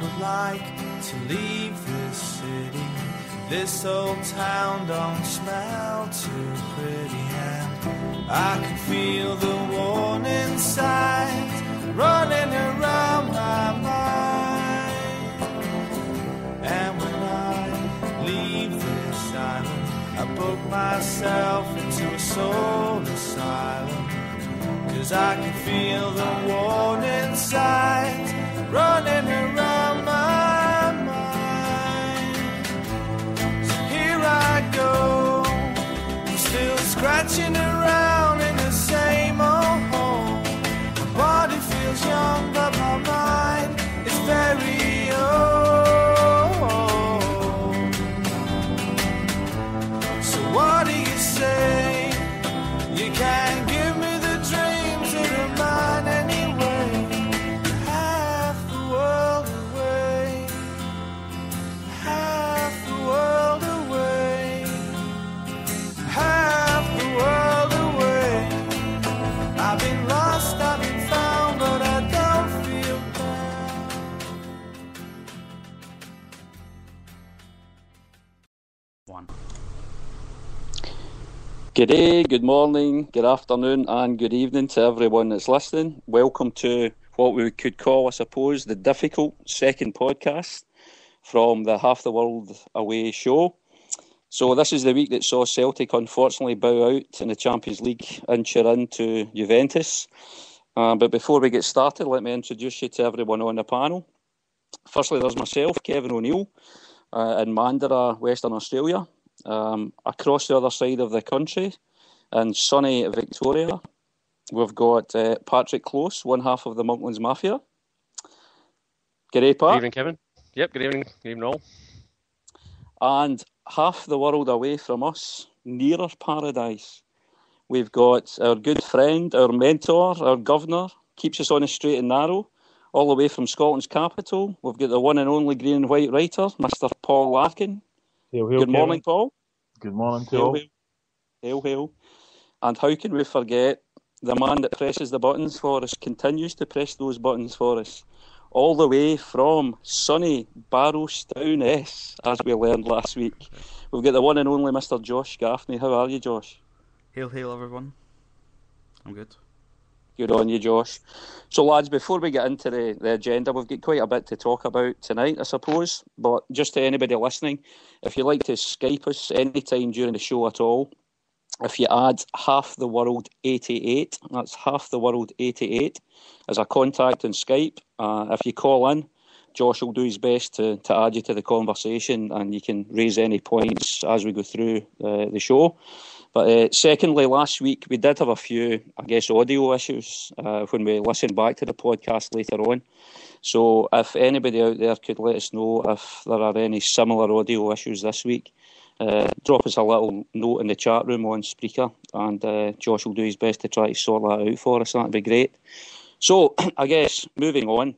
would like to leave this city. This old town don't smell too pretty, and I can feel the warning signs running around my mind. And when I leave this island, I book myself into a soul asylum, 'cause I can feel the warning signs running around my mind. So here I go, I'm still scratching around in the same old hole. My body feels young but my mind is very old. So what do you say? You can't give me the dreams that are mine anyway. Half the world away, half the world away, half the world away. I've been lost, I've been found, but I don't feel bad. One. Good day, good morning, good afternoon and good evening to everyone that's listening. Welcome to what we could call, I suppose, the difficult second podcast from the Half the World Away show. So this is the week that saw Celtic unfortunately bow out in the Champions League inch into Juventus. But before we get started, let me introduce you to everyone on the panel. Firstly, there's myself, Kevin O'Neill, in Mandurah, Western Australia. Across the other side of the country, in sunny Victoria, we've got Patrick Close, one half of the Monklands Mafia. G'day, Pat. Good evening, Kevin. Yep, good evening. Good evening, all. And half the world away from us, nearer paradise, we've got our good friend, our mentor, our governor, keeps us on the straight and narrow, all the way from Scotland's capital. We've got the one and only green and white writer, Mr. Paul Larkin. Hail, hail, Good morning, Kevin. Paul. Good morning to all. Hail, hail. And how can we forget the man that presses the buttons for us, continues to press those buttons for us, all the way from sunny Barrowstown S, as we learned last week. We've got the one and only Mr. Josh Gaffney. How are you, Josh? Hail, hail, everyone. I'm good. Good on you, Josh. So, lads, before we get into the agenda, we've got quite a bit to talk about tonight, I suppose. But just to anybody listening, if you'd like to Skype us anytime during the show at all, if you add Half the World 88, that's Half the World 88, as a contact on Skype. If you call in, Josh will do his best to add you to the conversation, and you can raise any points as we go through the show. But secondly, last week we did have a few, I guess, audio issues when we listened back to the podcast later on. So if anybody out there could let us know if there are any similar audio issues this week, drop us a little note in the chat room on Spreaker, and Josh will do his best to try to sort that out for us. That'd be great. So I guess moving on,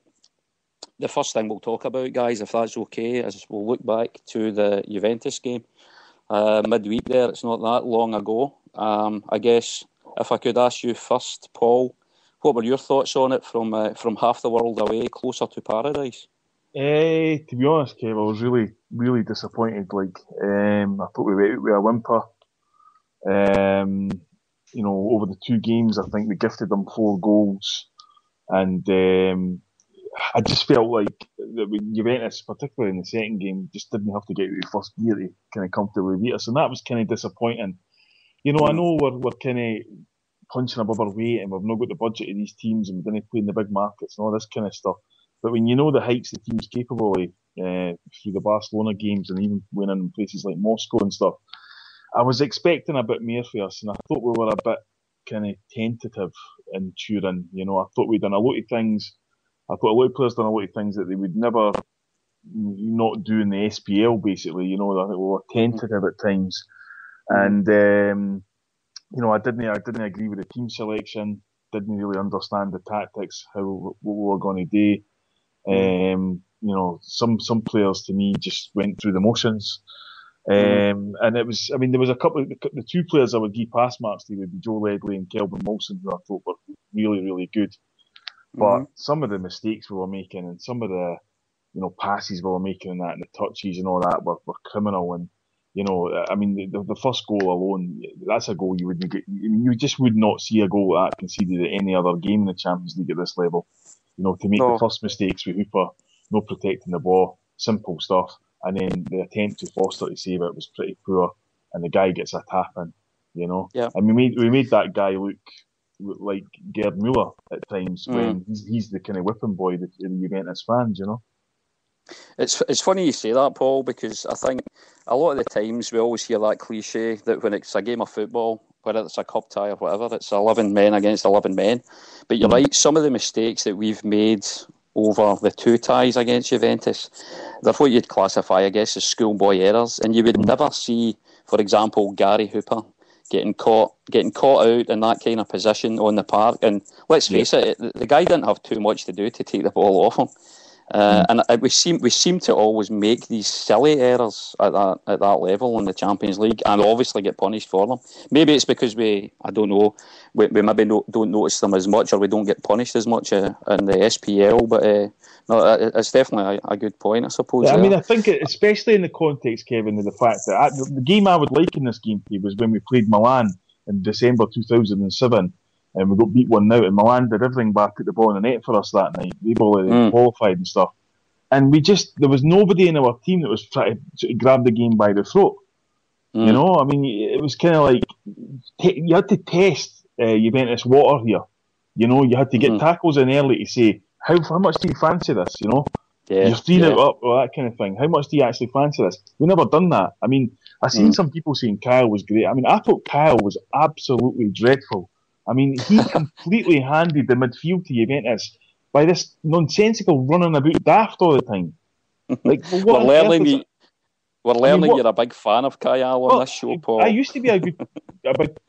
the first thing we'll talk about, guys, if that's okay, is we'll look back to the Juventus game. Midweek there, it's not that long ago. I guess if I could ask you first, Paul, what were your thoughts on it from half the world away, closer to paradise? To be honest, Kev, I was really, really disappointed. I thought we went out with a whimper. Over the two games, I think we gifted them 4 goals, and I just felt like that Juventus, particularly in the second game, just didn't have to get out of first gear to kind of comfortably beat us, and that was kind of disappointing. I know we're kind of punching above our weight, and we've not got the budget of these teams, and we didn't play in the big markets and all this kind of stuff. But when you know the heights the team's capable of through the Barcelona games and even winning in places like Moscow and stuff, I was expecting a bit more for us, and I thought we were a bit kind of tentative in Turin. I thought we'd done a lot of things. I thought a lot of players done a lot of things that they would never not do in the SPL, basically. That we were tentative at times. And, I didn't agree with the team selection, didn't really understand the tactics, what we were going to do. Some players to me just went through the motions. And there was a couple of, the 2 players I would give pass marks to would be Joe Ledley and Kelvin Wilson, who I thought were really, really good. But some of the mistakes we were making and some of the passes we were making and that, and the touches and all that were criminal. And I mean, the first goal alone, that's a goal you wouldn't get. I mean, you just would not see a goal like that conceded at any other game in the Champions League at this level. To make the first mistakes with Hooper, no protecting the ball, simple stuff, and then the attempt to Foster to save it was pretty poor, and the guy gets a tap in. Yeah. And we made that guy look like Gerd Müller at times when he's the kind of whipping boy that the Juventus fans. It's funny you say that, Paul, because I think a lot of the times we always hear that cliche that when it's a game of football, whether it's a cup tie or whatever, it's 11 men against 11 men. But you're right, some of the mistakes that we've made over the 2 ties against Juventus, they're what you'd classify, I guess, as schoolboy errors. And you would never see, for example, Gary Hooper getting caught out in that kind of position on the park. And let's face it, the guy didn't have too much to do to take the ball off him. And we seem to always make these silly errors at that level in the Champions League, and obviously get punished for them. Maybe it's because we maybe don't notice them as much, or we don't get punished as much in the SPL. But no, it's definitely a good point, I suppose. Yeah, I mean, I think especially in the context, Kevin, of the fact that the game I would like in this game was when we played Milan in December 2007. And we got beat 1-0, and Milan did everything back at the ball in the net for us that night. They've already qualified and stuff. And there was nobody in our team that was trying to grab the game by the throat. I mean, it was kind of like, you had to test Juventus water here. You had to get tackles in early to say, how much do you fancy this? You're 3-0 up, or that kind of thing. How much do you actually fancy this? We've never done that. I mean, I've seen some people saying Kyle was great. I mean, I thought Kyle was absolutely dreadful. I mean, he completely handed the midfield to Juventus by this nonsensical running about daft all the time. Like, we're learning you're a big fan of Kyle on this show, Paul. I used to be a big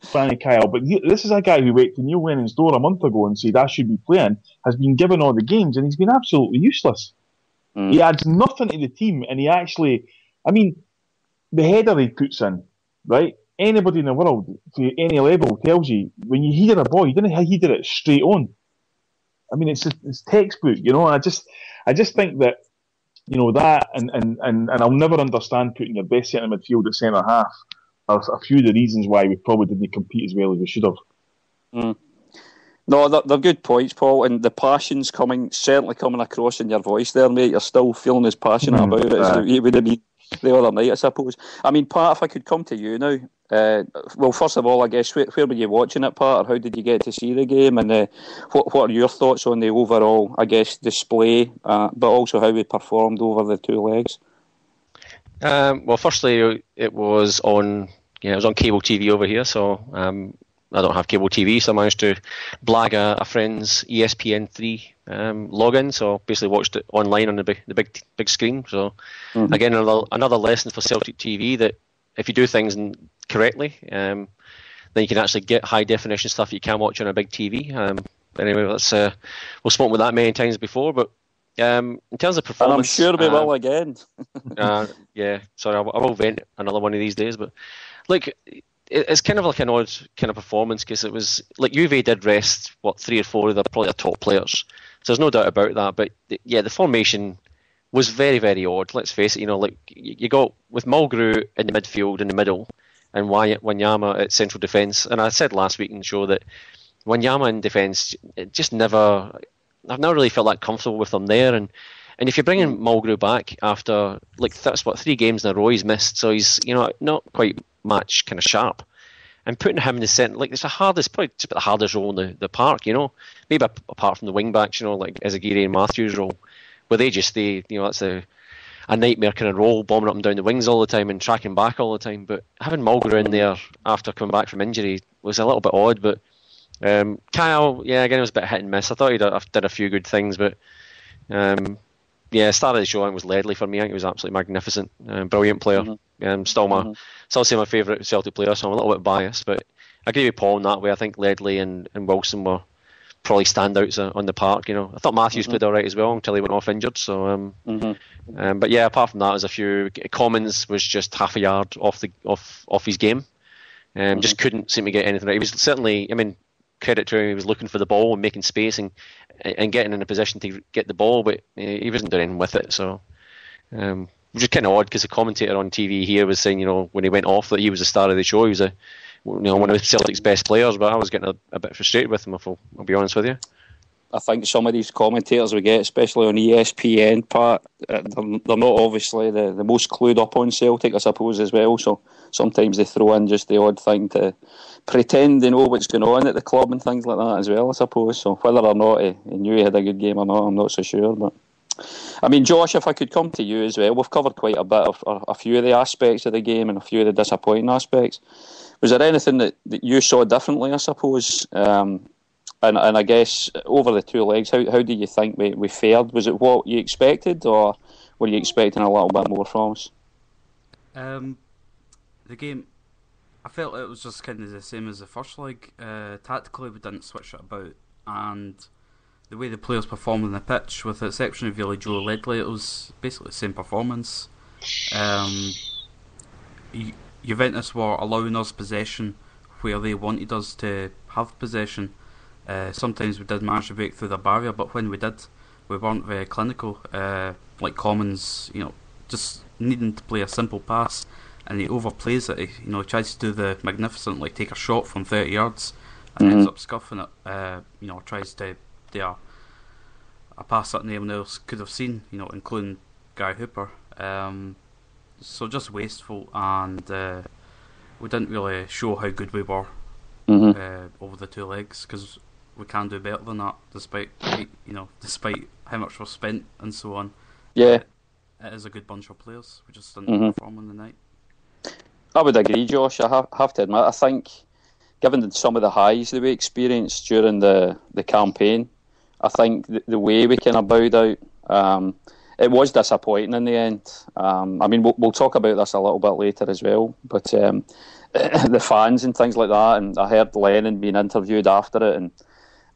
fan of Kyle, but this is a guy who went to Neil Lennon's door a month ago and said, I should be playing, has been given all the games, and he's been absolutely useless. He adds nothing to the team, and he actually, I mean, the header he puts in, right? Anybody in the world, to any level, tells you, when you header a ball, you didn't header it straight on. I mean, it's textbook, and I just think that, that, and I'll never understand putting your best centre midfield at centre half are a few of the reasons why we probably didn't compete as well as we should have. No, they're good points, Paul, and the passion's certainly coming across in your voice there, mate. You're still feeling as passionate about it as you would have been the other night, I suppose. I mean, Pat, if I could come to you now. Well, first of all, I guess, where were you watching it, Pat, or how did you get to see the game? And what are your thoughts on the overall, I guess, display, but also how we performed over the 2 legs? Well, firstly, it was on cable TV over here, so I don't have cable TV, so I managed to blag a friend's ESPN3 login, so basically watched it online on the big screen. So again, another lesson for Celtic TV that if you do things correctly, then you can actually get high definition stuff you can't watch on a big TV. Anyway, we've spoken with that many times before, but in terms of performance, and I'm sure we will again. Yeah, sorry, I will vent another one of these days, but like, it's kind of like an odd kind of performance, because it was like Juve did rest 3 or 4 of their probably their top players, so there's no doubt about that. But the formation was very, very odd. Let's face it. Like you got with Mulgrew in the midfield in the middle, and Wanyama at central defence. And I said last week in the show that Wanyama in defence, I've never really felt that comfortable with him there. And if you're bringing Mulgrew back after that's 3 games in a row he's missed, so he's not quite match kind of sharp, and putting him in the centre, it's probably just about the hardest role in the park. Maybe apart from the wing backs, like Ezagiri and Matthews' role, where that's a nightmare kind of role, bombing up and down the wings all the time and tracking back all the time. But having Mulgrew in there after coming back from injury was a little bit odd. But Kyle, again, it was a bit hit and miss. I thought he did a few good things, but start of the show, I think, was Ledley for me. I think he was absolutely magnificent, brilliant player. Still say my favourite Celtic player, so I'm a little bit biased, but I agree with Paul in that way. I think Ledley and Wilson were probably standouts on the park. I thought Matthews played all right as well until he went off injured. So, but apart from that, there's a few. Commons was just half a yard off his game, just couldn't seem to get anything right. He was certainly, credit to him, he was looking for the ball and making space, and and getting in a position to get the ball, but he wasn't doing anything with it. So which is kind of odd, because the commentator on TV here was saying, when he went off, that he was the star of the show. He was one of Celtic's best players, but I was getting a bit frustrated with him, I'll be honest with you. I think some of these commentators we get, especially on ESPN, Pat, they're not obviously the most clued up on Celtic, I suppose, as well. So sometimes they throw in just the odd thing to pretend they know what's going on at the club and things like that as well, I suppose. So whether or not he knew he had a good game or not, I'm not so sure. But I mean, Josh, if I could come to you as well, we've covered quite a bit of a few of the aspects of the game and a few of the disappointing aspects. Was there anything that you saw differently, I suppose? And I guess over the two legs, how do you think we fared? Was it what you expected, or were you expecting a little bit more from us? The game, I felt it was just kind of the same as the first leg. Tactically, we didn't switch it about, and the way the players performed on the pitch, with the exception of really Joe Ledley, it was basically the same performance. Juventus were allowing us possession where they wanted us to have possession. Sometimes we did manage to break through the barrier, but when we did, we weren't very clinical. Like Commons, just needing to play a simple pass, and he overplays it. He tries to do the magnificent, like take a shot from 30 yards and ends up scuffing it. Tries to do a pass that no one else could have seen, including Guy Hooper. So just wasteful, and we didn't really show how good we were over the two legs, because we can do better than that, despite how much we've spent and so on. Yeah, it is a good bunch of players. We just didn't perform on the night. I would agree, Josh. I have to admit, I think, given some of the highs that we experienced during the campaign, I think the way we kind of bowed out, it was disappointing in the end. I mean, we'll talk about this a little bit later as well, but the fans and things like that, and I heard Lennon being interviewed after it, and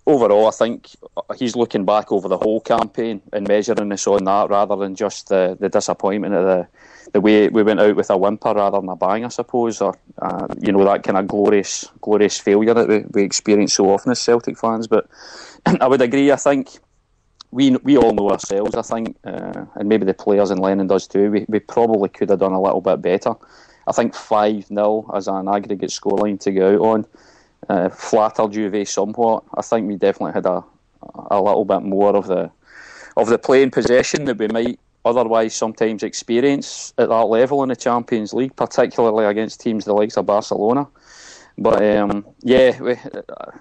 overall I think he's looking back over the whole campaign and measuring us on that rather than just the disappointment of the way we went out with a whimper rather than a bang, I suppose, or that kind of glorious failure that we experience so often as Celtic fans. But I would agree. I think we all know ourselves, I think, and maybe the players, and Lennon does too, we probably could have done a little bit better. I think 5-0 as an aggregate scoreline to go out on flattered Juve somewhat. I think we definitely had a little bit more of the playing possession that we might otherwise sometimes experience at that level in the Champions League, particularly against teams the likes of Barcelona. But that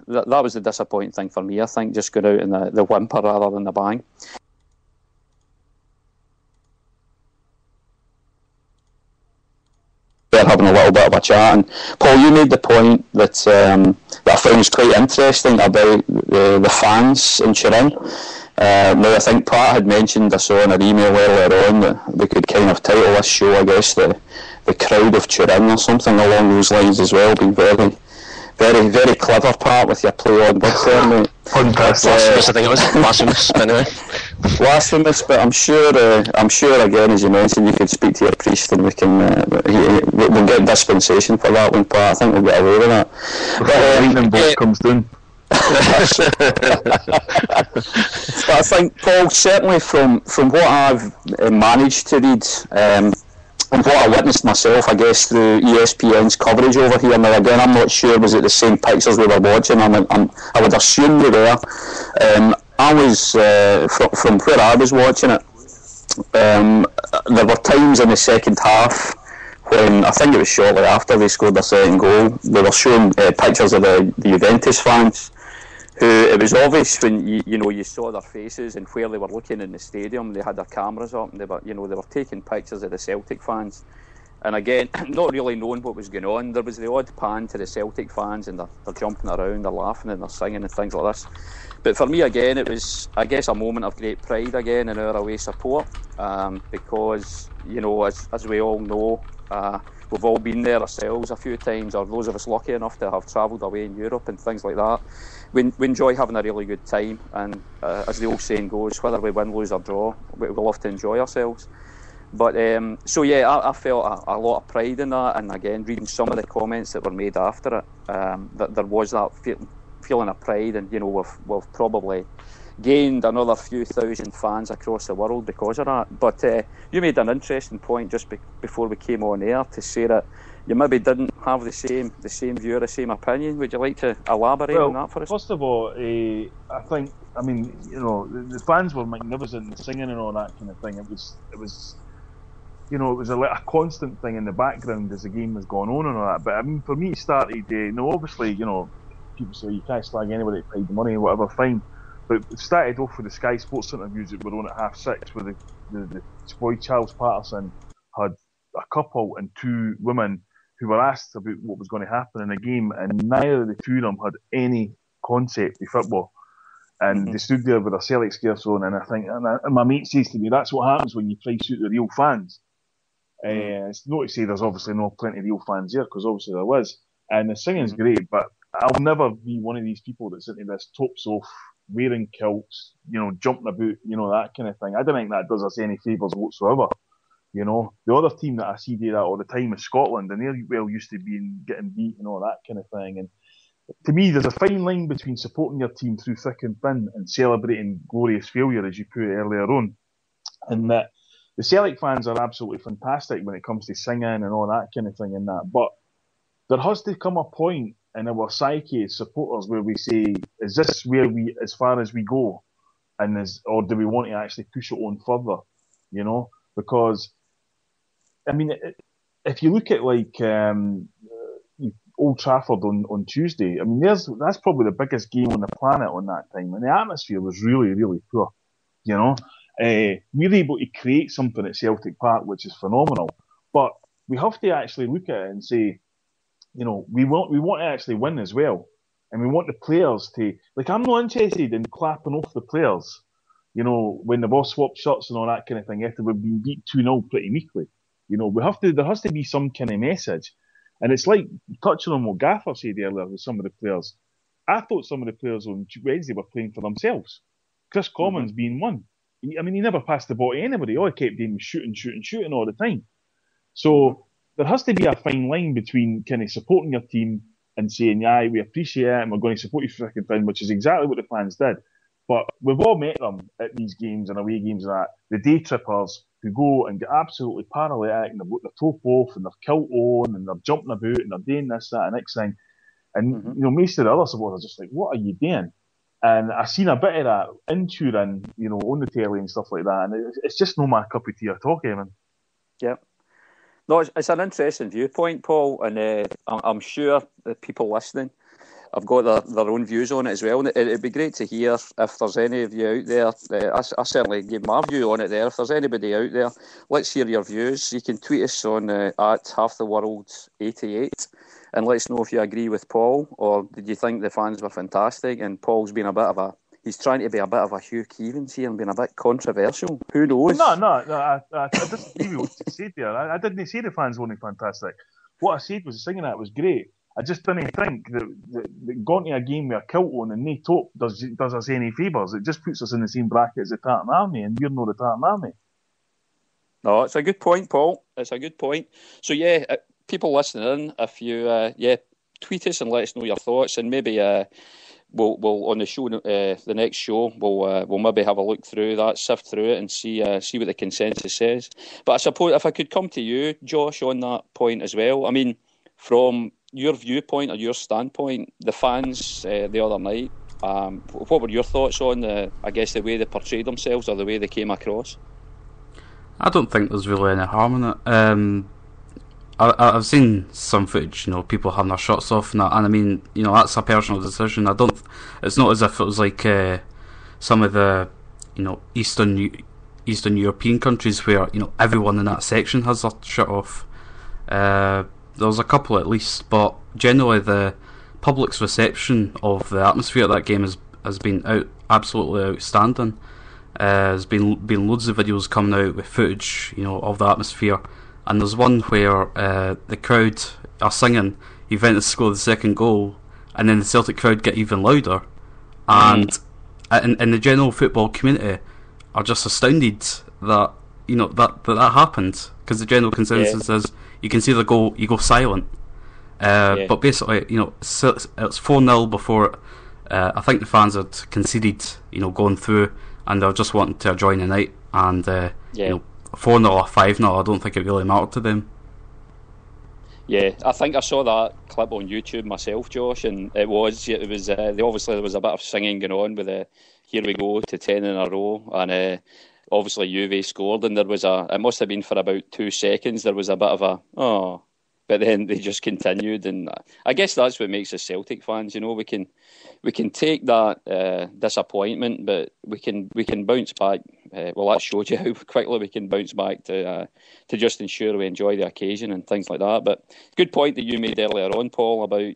was the disappointing thing for me, I think, just going out in the whimper rather than the bang. They're having a little bit of a chat, and Paul, you made the point that I found was quite interesting about the fans in Turin. Now, I think Pat had mentioned, I saw in an email earlier on, that we could kind of title this show, I guess, the crowd of Turin or something along those lines as well. Being very, very, very clever, Pat, with your play on words there, mate. Blasphemous, I think it was. Blasphemous, anyway. Blasphemous, but I'm sure again, as you mentioned, you could speak to your priest and we can we'll get dispensation for that one, Pat. I think we'll get away with that. Before the lightning bolt comes down. But I think, Paul, certainly from what I've managed to read and what I witnessed myself, I guess, through ESPN's coverage over here. Now, again, I'm not sure, was it the same pictures we were watching? I would assume they were. I was, from where I was watching it, there were times in the second half when, I think it was shortly after they scored their second goal, they were showing pictures of the Juventus fans, who it was obvious when you saw their faces and where they were looking in the stadium. They had their cameras up and they were taking pictures of the Celtic fans. And again, not really knowing what was going on. There was the odd pan to the Celtic fans, and they're jumping around, they're laughing and they're singing and things like this. But for me, again, it was, I guess, a moment of great pride again in our away support, because as we all know, we've all been there ourselves a few times, or those of us lucky enough to have travelled away in Europe and things like that. We enjoy having a really good time, and as the old saying goes, whether we win, lose or draw, we love to enjoy ourselves. But I felt a lot of pride in that, and again, reading some of the comments that were made after it, that there was that feeling of pride, and we've probably gained another few thousand fans across the world because of that. But you made an interesting point just before we came on air to say that you maybe didn't have the same view or the same opinion. Would you like to elaborate on that for us? First of all, the fans were magnificent, singing and all that kind of thing. It was a constant thing in the background as the game was going on and all that. But I mean, for me, it started. Obviously, people say you can't slag anybody that paid the money or whatever, fine. But it started off with the Sky Sports interviews that were on at 6:30, where the boy Charles Patterson had a couple and two women who were asked about what was going to happen in the game, and neither of the two of them had any concept of football. And they stood there with their Celtic scarves on, and I think, and my mate says to me, that's what happens when you price out the real fans. It's not to say there's obviously not plenty of real fans here, because obviously there was. And the singing's great, but I'll never be one of these people that's into this tops off, wearing kilts, jumping about, that kind of thing. I don't think that does us any favours whatsoever. The other team that I see do that all the time is Scotland, and they're well used to getting beat and all that kind of thing. And to me, there's a fine line between supporting your team through thick and thin and celebrating glorious failure, as you put it earlier on. And that the Celtic fans are absolutely fantastic when it comes to singing and all that kind of thing and that. But there has to come a point in our psyche as supporters where we say, is this as far as we go? Or do we want to actually push it on further? Because, I mean, if you look at Old Trafford on Tuesday, I mean, that's probably the biggest game on the planet on that time, and the atmosphere was really, really poor. We're able to create something at Celtic Park, which is phenomenal, but we have to actually look at it and say, we want to actually win as well, and we want the players to, I'm not interested in clapping off the players, when the boss swapped shirts and all that kind of thing after we've been beat 2-0 pretty meekly. There has to be some kind of message. And it's like touching on what Gaffer said earlier with some of the players. I thought some of the players on Wednesday were playing for themselves. Chris Commons being one. He never passed the ball to anybody. All he kept doing was shooting all the time. So there has to be a fine line between kind of supporting your team and saying, yeah, we appreciate it and we're going to support you for thick and thin, which is exactly what the fans did. But we've all met them at these games and away games and that. The day trippers who go and get absolutely paralytic and they've got their top off and their kilt on and they're jumping about and they're doing this, that and next thing. And, most of the other supporters are just like, what are you doing? And I've seen a bit of that in Turin, on the telly and stuff like that. And it's just not my cup of tea at all, Kevin. Yep. No, it's an interesting viewpoint, Paul, and I'm sure the people listening have got their own views on it as well. And it'd be great to hear if there's any of you out there. I certainly gave my view on it there. If there's anybody out there, let's hear your views. You can tweet us on at halftheworld88 and let us know if you agree with Paul, or did you think the fans were fantastic? And Paul's been he's trying to be a bit of a Hugh Keevins here and being a bit controversial. Who knows? No, I disagree with what you said there. I didn't say the fans weren't fantastic. What I said was singing that was great. I just didn't think that going to a game with a kilt on and no top does us any favours. It just puts us in the same bracket as the Tartan Army, and we're not the Tartan Army. No, it's a good point, Paul. It's a good point. So, people listening in, if you, tweet us and let us know your thoughts, and maybe we'll on the show, the next show, we'll maybe have a look through that, sift through it, and see what the consensus says. But I suppose if I could come to you, Josh, on that point as well. I mean, from your viewpoint or your standpoint, the fans the other night, what were your thoughts on the way they portrayed themselves or the way they came across? I don't think there's really any harm in it. I've seen some footage, people having their shirts off and that, and I mean, that's a personal decision. It's not as if it was like some of the, Eastern European countries where, everyone in that section has their shirt off. There's a couple at least, but generally the public's reception of the atmosphere at that game has been absolutely outstanding. There's been loads of videos coming out with footage, of the atmosphere, and there's one where the crowd are singing Juventus score the second goal, and then the Celtic crowd get even louder, and in the general football community are just astounded that that happened, because the general consensus is you can see the goal, you go silent. But basically, it's 4-0 before I think the fans had conceded, going through, and they're just wanting to enjoy the night. And 4-0 or 5-0, I don't think it really mattered to them. Yeah, I think I saw that clip on YouTube myself, Josh, and it was obviously there was a bit of singing going on with the "Here we go" to 10 in a row, and obviously Juve scored, and it must have been for about 2 seconds, there was a bit of a oh, but then they just continued, and I guess that's what makes us Celtic fans. We can take that disappointment, but we can bounce back. That showed you how quickly we can bounce back to just ensure we enjoy the occasion and things like that. But good point that you made earlier on, Paul, about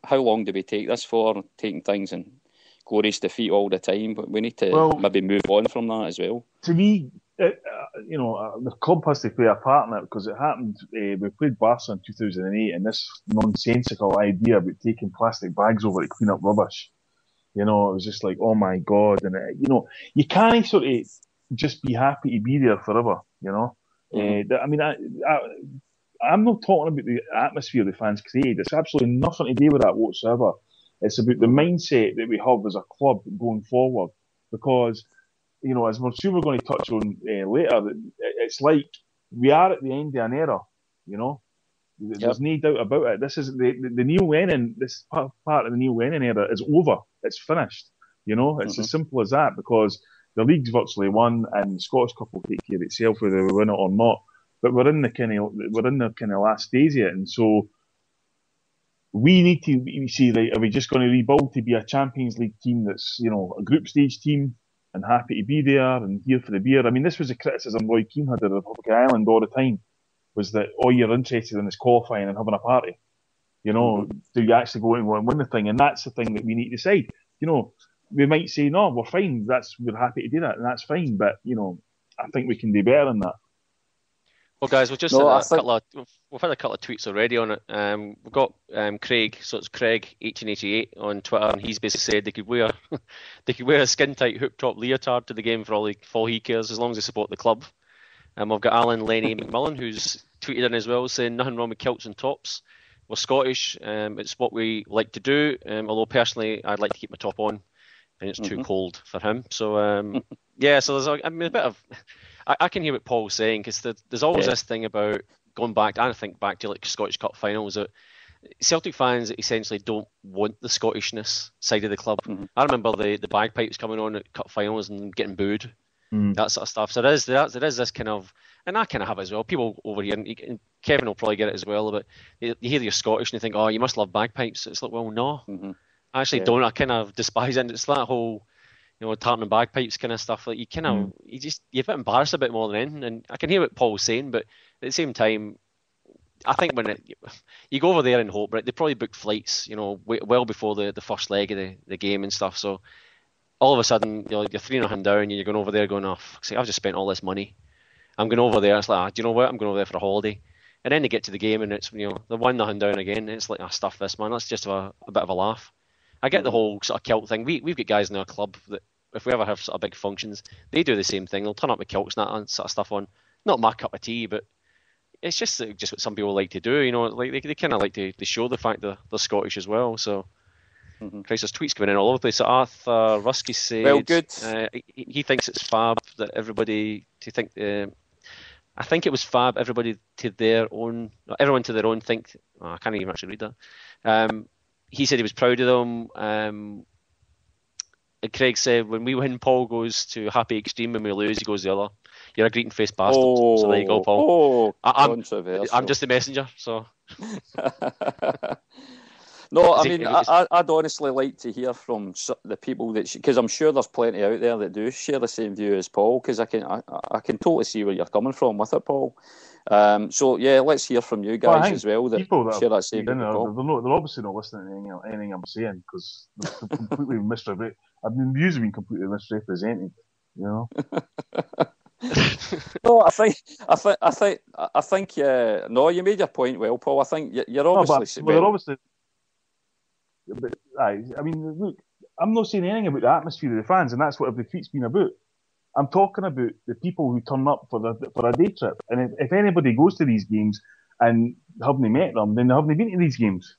how long do we take this for, taking things in glorious defeat all the time. But we need to maybe move on from that as well. To me, the club has to play a part in it, because it happened. We played Barca in 2008, and this nonsensical idea about taking plastic bags over to clean up rubbish. It was just like, oh my God. And, you can't sort of just be happy to be there forever, I'm not talking about the atmosphere the fans create. It's absolutely nothing to do with that whatsoever. It's about the mindset that we have as a club going forward. Because, as we're sure we're going to touch on later, it's like we are at the end of an era, There's no doubt about it. This is the Neil Lennon. This part of the Neil Lennon era is over. It's finished. It's as simple as that, because the league's virtually won, and the Scottish Cup will take care of itself whether we win it or not. But we're in the kind of last days yet, and so we need to see, like, are we just going to rebuild to be a Champions League team that's a group stage team and happy to be there and here for the beer? I mean, this was a criticism Roy Keane had of the Republic of Ireland all the time, was that all you're interested in is qualifying and having a party. Do you actually go and win the thing? And that's the thing that we need to decide. We might say, no, we're fine. We're happy to do that, and that's fine. But, I think we can do better than that. Well, guys, we've had a couple of tweets already on it. We've got Craig, so it's Craig 1888 on Twitter, and he's basically said they could wear a skin tight hoop top leotard to the game for all he cares, as long as they support the club. We've got Alan Lenny McMullen, who's tweeted in as well, saying nothing wrong with kilts and tops. We're Scottish, it's what we like to do, although personally I'd like to keep my top on, and it's too cold for him. So, so there's a bit of... I can hear what Paul's saying, because there's always this thing about going back, I think back to like Scottish Cup finals, that Celtic fans essentially don't want the Scottishness side of the club. I remember the bagpipes coming on at cup finals and getting booed. That sort of stuff. So there is this kind of, and I kind of have it as well. People over here, and Kevin will probably get it as well, but you hear you're Scottish and you think, oh, you must love bagpipes. It's like, well, no, I actually don't. I kind of despise it. It's that whole, tartan and bagpipes kind of stuff. Like you're a bit embarrassed a bit more than anything. And I can hear what Paul's saying, but at the same time, I think when you go over there and hope, right, they probably booked flights, well before the first leg of the game and stuff. So all of a sudden, you're 3-0 down, and you're going over there going, oh, fuck's sake, I've just spent all this money. I'm going over there. It's like, do you know what? I'm going over there for a holiday. And then they get to the game, and it's, they're 1-0 down again. And it's like, stuff this, man. Let's just have a bit of a laugh. I get the whole sort of kilt thing. We've got guys in our club that if we ever have sort of big functions, they do the same thing. They'll turn up with kilts and that sort of stuff on. Not my cup of tea, but it's just what some people like to do. Like they kind of like to show the fact that they're Scottish as well. So. Christ, there's tweets coming in all over the place. So Arthur Rusky said, well, good. He thinks it's fab that everybody to think. I think it was fab. Everybody to their own. Everyone to their own think. Oh, I can't even actually read that. He said he was proud of them. And Craig said, when we win, Paul goes to happy extreme. When we lose, he goes the other. You're a greeting faced bastard. So there you go, Paul. I'm just the messenger. So. No, I mean, I'd honestly like to hear from the people because I'm sure there's plenty out there that do share the same view as Paul. Because I can totally see where you're coming from with it, Paul. So yeah, let's hear from you guys as well. That share that same view. They're obviously not listening to anything I'm saying, because they're completely misrepresented. I've been views have been completely misrepresented. No, I think. No, you made your point well, Paul. I think you're obviously. They're obviously. But I mean, look, I'm not saying anything about the atmosphere of the fans, and that's what every tweet's been about. I'm talking about the people who turn up for a day trip, and if anybody goes to these games and haven't met them, then they haven't been to these games.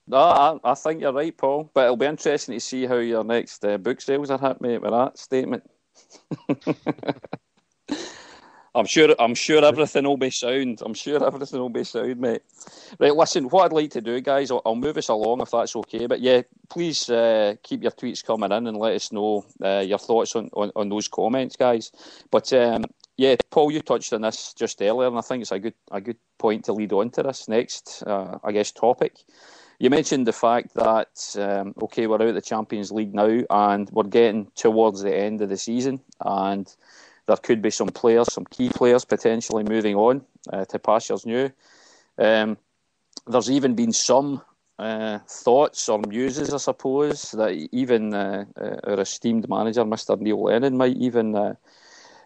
No, I think you're right, Paul. But it'll be interesting to see how your next book sales are hit, mate, with that statement. I'm sure everything will be sound. I'm sure everything will be sound, mate. Right, listen, what I'd like to do, guys, I'll move us along if that's okay. But yeah, please keep your tweets coming in and let us know your thoughts on those comments, guys. But yeah, Paul, you touched on this just earlier, and I think it's a good point to lead on to this next, I guess, topic. You mentioned the fact that, okay, we're out of the Champions League now, and we're getting towards the end of the season, and there could be some key players potentially moving on to pastures new. There's even been some thoughts or muses, I suppose, that even our esteemed manager, Mr. Neil Lennon, might even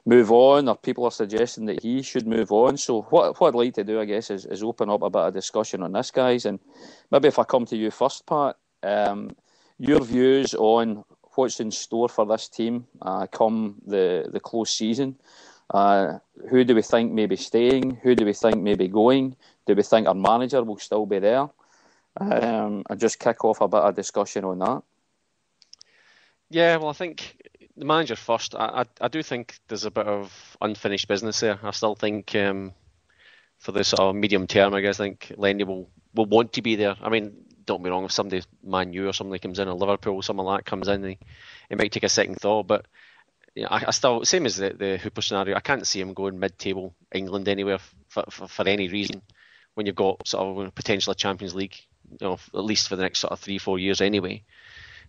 move on, or people are suggesting that he should move on. So what I'd like to do, I guess, is open up a bit of discussion on this, guys. And maybe if I come to you first, Pat, your views on what's in store for this team come the close season. Who do we think may be staying? Who do we think may be going? Do we think our manager will still be there? And just kick off a bit of discussion on that. Yeah, well, I think the manager first. I do think there's a bit of unfinished business there. I still think for the sort of medium term, I guess, I think Lenny will want to be there. I mean, don't get me wrong, if somebody, Man U or somebody comes in, or Liverpool, someone like that comes in, he might take a second thought. But you know, I still, same as the Hooper scenario, I can't see him going mid-table England anywhere for any reason when you've got sort of potential Champions League, you know, at least for the next sort of 3-4 years anyway,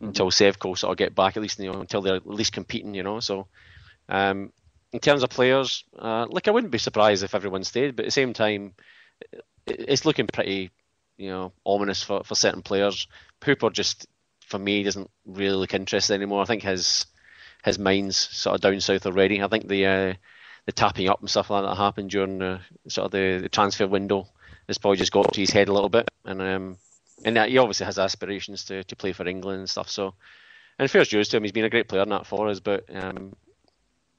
until Sevco sort of get back, at least, you know, until they're at least competing, you know. So in terms of players, like, I wouldn't be surprised if everyone stayed, but at the same time, it's looking pretty, you know, ominous for certain players. Hooper just, for me, doesn't really look interested anymore. I think his mind's sort of down south already. I think the tapping up and stuff like that happened during the transfer window has probably just got to his head a little bit, and he obviously has aspirations to play for England and stuff. So, and fair dues to him, he's been a great player in that for us. But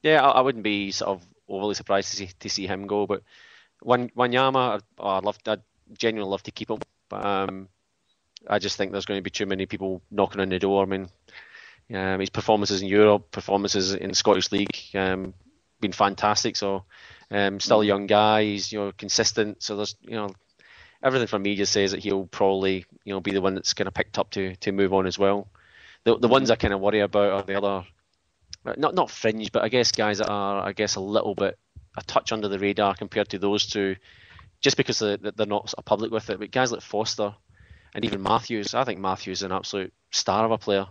yeah, I wouldn't be sort of overly surprised to see him go. But Wanyama, I'd genuinely love to keep him, but I just think there's going to be too many people knocking on the door. I mean, his performances in Europe, performances in the Scottish League, been fantastic. So, still a young guy, he's, you know, consistent. So there's, you know, everything from me just says that he'll probably, you know, be the one that's kind of picked up to move on as well. The ones I kind of worry about are the other, not fringe, but I guess guys that are, I guess, a little bit a touch under the radar compared to those two, just because they're not sort of public with it. But guys like Foster and even Matthews, I think Matthews is an absolute star of a player.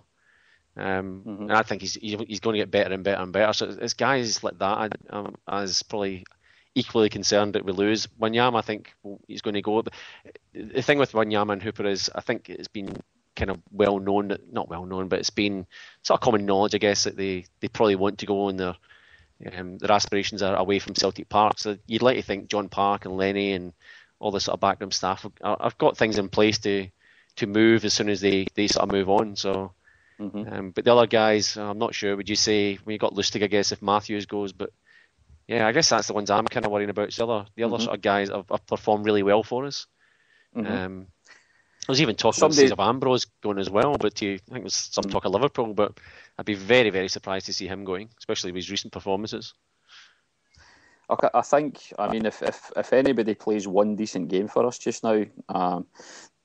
And I think he's going to get better and better and better. So it's guys like that I was probably equally concerned that we lose. Wanyama, I think he's going to go. But the thing with Wanyama and Hooper is, I think it's been kind of not well known, but it's been sort of common knowledge, I guess, that they probably want to go, and their aspirations are away from Celtic Park. So you'd like to think John Park and Lenny and all the sort of backroom staff have got things in place to move as soon as they sort of move on. So. But the other guys, I'm not sure. Would you say when you got Lustig, I guess, if Matthews goes? But yeah, I guess that's the ones I'm kind of worrying about. It's the other sort of guys have performed really well for us. I was even talking of Ambrose going as well, but I think there was some talk of Liverpool. But I'd be very, very surprised to see him going, especially with his recent performances. Okay, I mean, if anybody plays one decent game for us just now,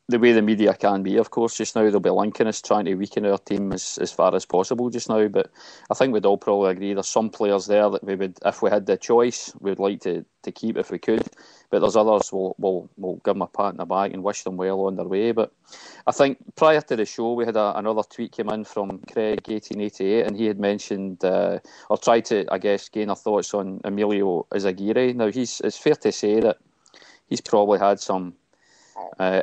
the way the media can be, of course, just now, they'll be linking us, trying to weaken our team as far as possible just now. But I think we'd all probably agree there's some players there that we would, if we had the choice, we'd like to keep if we could. But there's others we'll give them a pat in the back and wish them well on their way. But I think prior to the show, we had another tweet came in from Craig 1888, and he had mentioned or tried to, I guess, gain our thoughts on Emilio Izaguirre. Now, it's fair to say that he's probably had some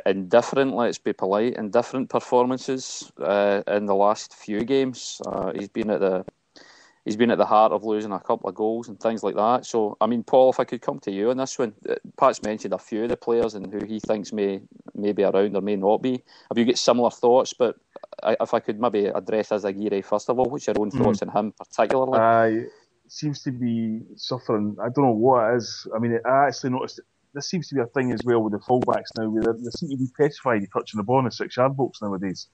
indifferent, let's be polite, indifferent performances in the last few games. He's been at the heart of losing a couple of goals and things like that. So, I mean, Paul, if I could come to you on this one, Pat's mentioned a few of the players and who he thinks may be around or may not be. Have you got similar thoughts? But if I could maybe address Izaguirre first of all, what's your own thoughts on him particularly? Seems to be suffering. I don't know what it is. I mean, I actually noticed this seems to be a thing as well with the fullbacks now. They seem to be petrified of touching the ball in the 6-yard box nowadays.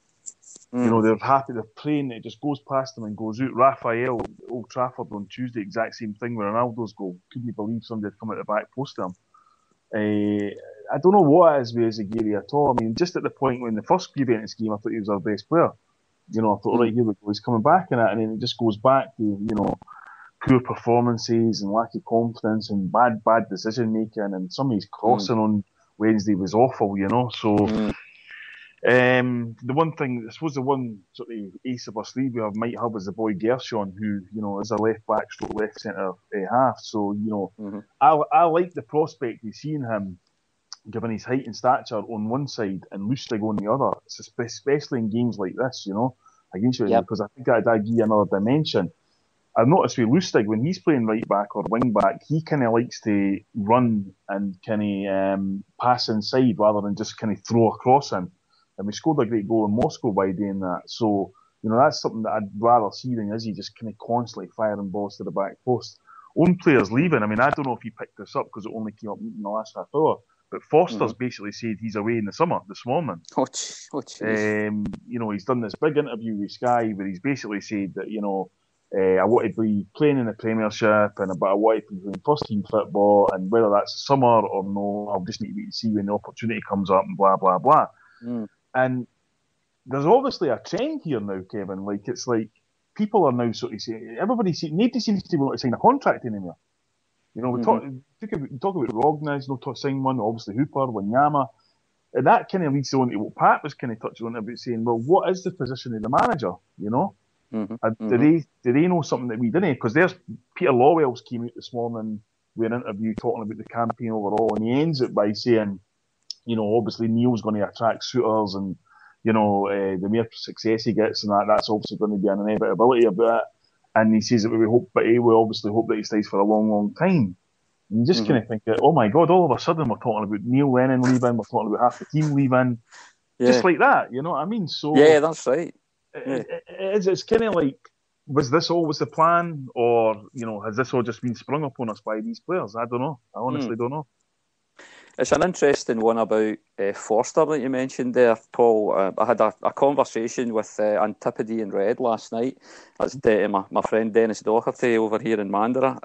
You know, they're happy, they're praying it just goes past them and goes out. Raphael, Old Trafford on Tuesday, exact same thing with Ronaldo's goal. Couldn't you believe somebody had come out the back post to him? I don't know what it is with Ezagiri at all. I mean, just at the point when the first Juventus game, I thought he was our best player. You know, I thought, right, here we go, he's coming back in it, and then it just goes back to, you know, poor performances and lack of confidence and bad decision making, and some of his crossing on Wednesday was awful, you know. So the one thing, I suppose the one sort of ace of our sleeve we might have is the boy Gershon, who, you know, is a left back stroke left centre half. So, you know, I like the prospect of seeing him, given his height and stature, on one side and Lustig on the other, especially in games like this, you know, against you, because I think that'd give you another dimension. I've noticed with Lustig, when he's playing right back or wing back, he kind of likes to run and kind of pass inside rather than just kind of throw a cross in. And we scored a great goal in Moscow by doing that. So, you know, that's something that I'd rather see than Izzy just kind of constantly firing balls to the back post. Own players leaving. I mean, I don't know if he picked this up because it only came up in the last half hour. But Foster's basically said he's away in the summer this morning. You know, he's done this big interview with Sky where he's basically said that, you know, I want to be playing in the Premiership, but I want to be playing first team football, and whether that's summer or no, I'll just need to wait and see when the opportunity comes up and blah, blah, blah. And there's obviously a trend here now, Kevin. Like, it's like people are now sort of saying, nobody seems to want to sign a contract anymore. You know, we talk about Rognes, no sign one, obviously Hooper, Wanyama. And that kind of leads on to what Pat was kind of touching on about saying, well, what is the position of the manager, you know? Do they know something that we didn't? Because there's Peter Lawwell's came out this morning with an interview talking about the campaign overall, and he ends it by saying, you know, obviously Neil's going to attract suitors, and, you know, the more success he gets and that's obviously going to be an inevitability about it. And he says that we obviously hope that he stays for a long, long time. And you just kind of think that, oh my God, all of a sudden we're talking about Neil Lennon leaving, we're talking about half the team leaving, just like that, you know what I mean? So yeah, that's right. It's kind of like, was this always the plan, or, you know, has this all just been sprung upon us by these players? I don't know. I honestly don't know. It's an interesting one about Forster that you mentioned there, Paul. I had a conversation with Antipode and Red last night. That's my friend Dennis Doherty over here in Mandurah,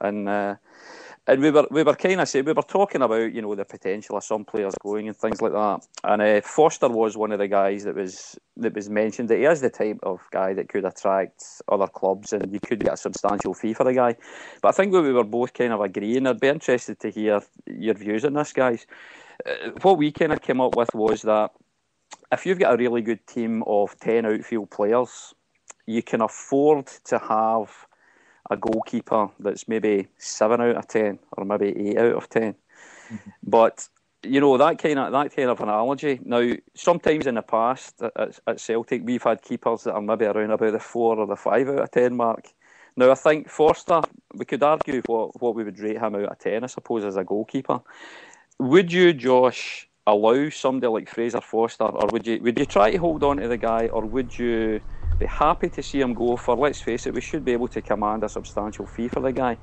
and we were kind of saying, we were talking about, you know, the potential of some players going and things like that. And Foster was one of the guys that was mentioned, that he is the type of guy that could attract other clubs and you could get a substantial fee for the guy. But I think we were both kind of agreeing. I'd be interested to hear your views on this, guys. What we kind of came up with was that if you've got a really good team of 10 outfield players, you can afford to have a goalkeeper that's maybe 7 out of 10 or maybe 8 out of 10. But, you know, that kind of analogy. Now, sometimes in the past at Celtic, we've had keepers that are maybe around about the 4 or the 5 out of 10 mark. Now, I think Forster, we could argue what we would rate him out of 10, I suppose, as a goalkeeper. Would you, Josh, allow somebody like Fraser Forster, or would you try to hold on to the guy, or would you be happy to see him go for, let's face it, we should be able to command a substantial fee for the guy.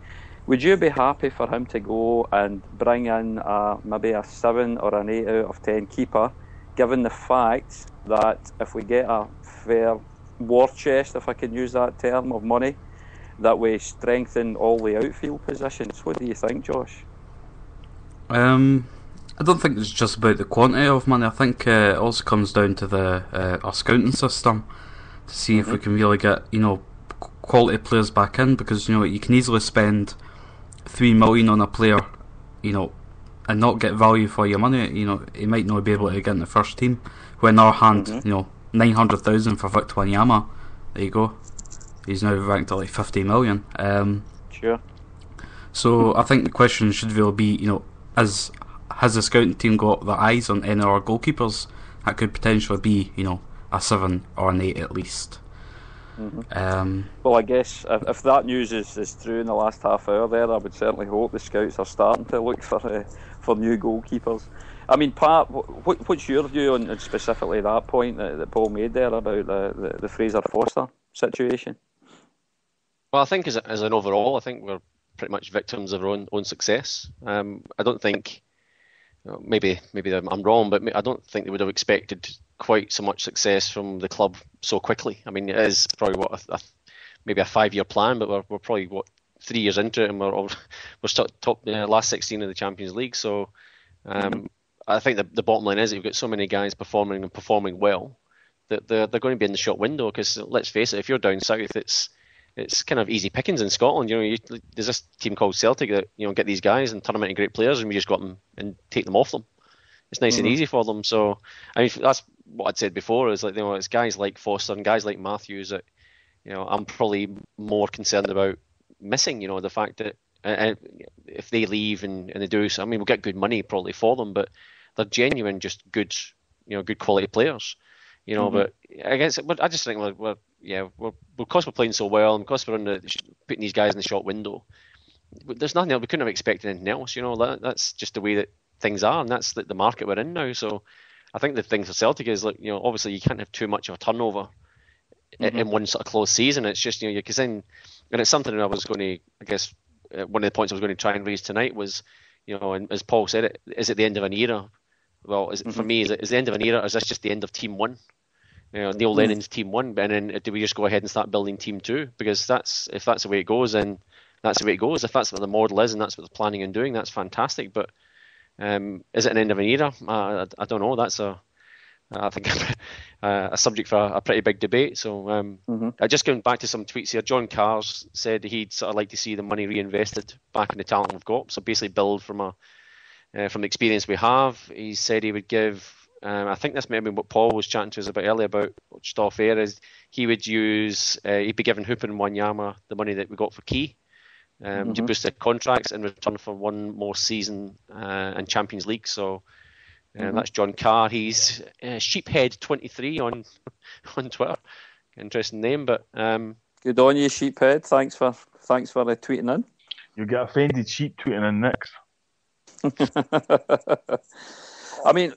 Would you be happy for him to go and bring in maybe a 7 or an 8 out of 10 keeper, given the fact that if we get a fair war chest, if I can use that term, of money, that we strengthen all the outfield positions? What do you think, Josh? I don't think it's just about the quantity of money. I think it also comes down to our scouting system, to see if we can really get, you know, quality players back in, because, you know, you can easily spend $3 million on a player, you know, and not get value for your money. You know, he might not be able to get in the first team. When our hand, you know, 900,000 for Victor Wanyama, there you go. He's now ranked at like 50 million. Sure. So I think the question should really be, you know, has the scouting team got their eyes on any of our goalkeepers that could potentially be, you know, a 7 or an 8 at least? Well, I guess if that news is true in the last half hour there, I would certainly hope the scouts are starting to look for new goalkeepers. I mean, Pat, what's your view on specifically that point that Paul made there about the Fraser Forster situation? Well, I think as an overall, I think we're pretty much victims of our own success. I don't think maybe I'm wrong, but I don't think they would have expected quite so much success from the club so quickly. I mean, it is probably maybe a 5-year plan, but we're probably 3 years into it, and we're stuck top last 16 of the Champions League. So I think the bottom line is that you've got so many guys performing well that they're going to be in the shop window. Because let's face it, if you're down south, it's kind of easy pickings in Scotland. There's this team called Celtic that get these guys and turn them into great players, and we just got them and take them off them. It's nice and easy for them. So I mean, that's what I'd said before. Is like it's guys like Foster and guys like Matthews that I'm probably more concerned about missing. The fact that if they leave and they do, so I mean, we'll get good money probably for them, but they're genuine, just good, good quality players. But I guess I just think because we're playing so well and because we're putting these guys in the shop window, there's nothing else. We couldn't have expected anything else. That's just the way that things are, and that's the market we're in now. So I think the thing for Celtic is obviously you can't have too much of a turnover in one sort of close season. It's just because then, and it's something I was going to, I guess, one of the points I was going to try and raise tonight was, and as Paul said, is it the end of an era? Well, for me, is it the end of an era, or is this just the end of Team 1? Neil Lennon's Team 1, and then do we just go ahead and start building Team 2? Because if that's the way it goes, then that's the way it goes. If that's what the model is and that's what they're planning on doing, that's fantastic. But is it an end of an era? I don't know. That's I think a subject for a pretty big debate. So just going back to some tweets here, John Cars said he'd sort of like to see the money reinvested back in the talent we've got. So basically build from the experience we have. He said he would give, I think this may have been what Paul was chatting to us about earlier about just off air, is he would use, he'd be giving Hooper and Wanyama the money that we got for Key to boost their contracts in return for one more season in Champions League. So that's John Carr. He's Sheephead23 on Twitter. Interesting name, but good on you, Sheephead. Thanks for tweeting in. You'll get offended sheep tweeting in next. I mean,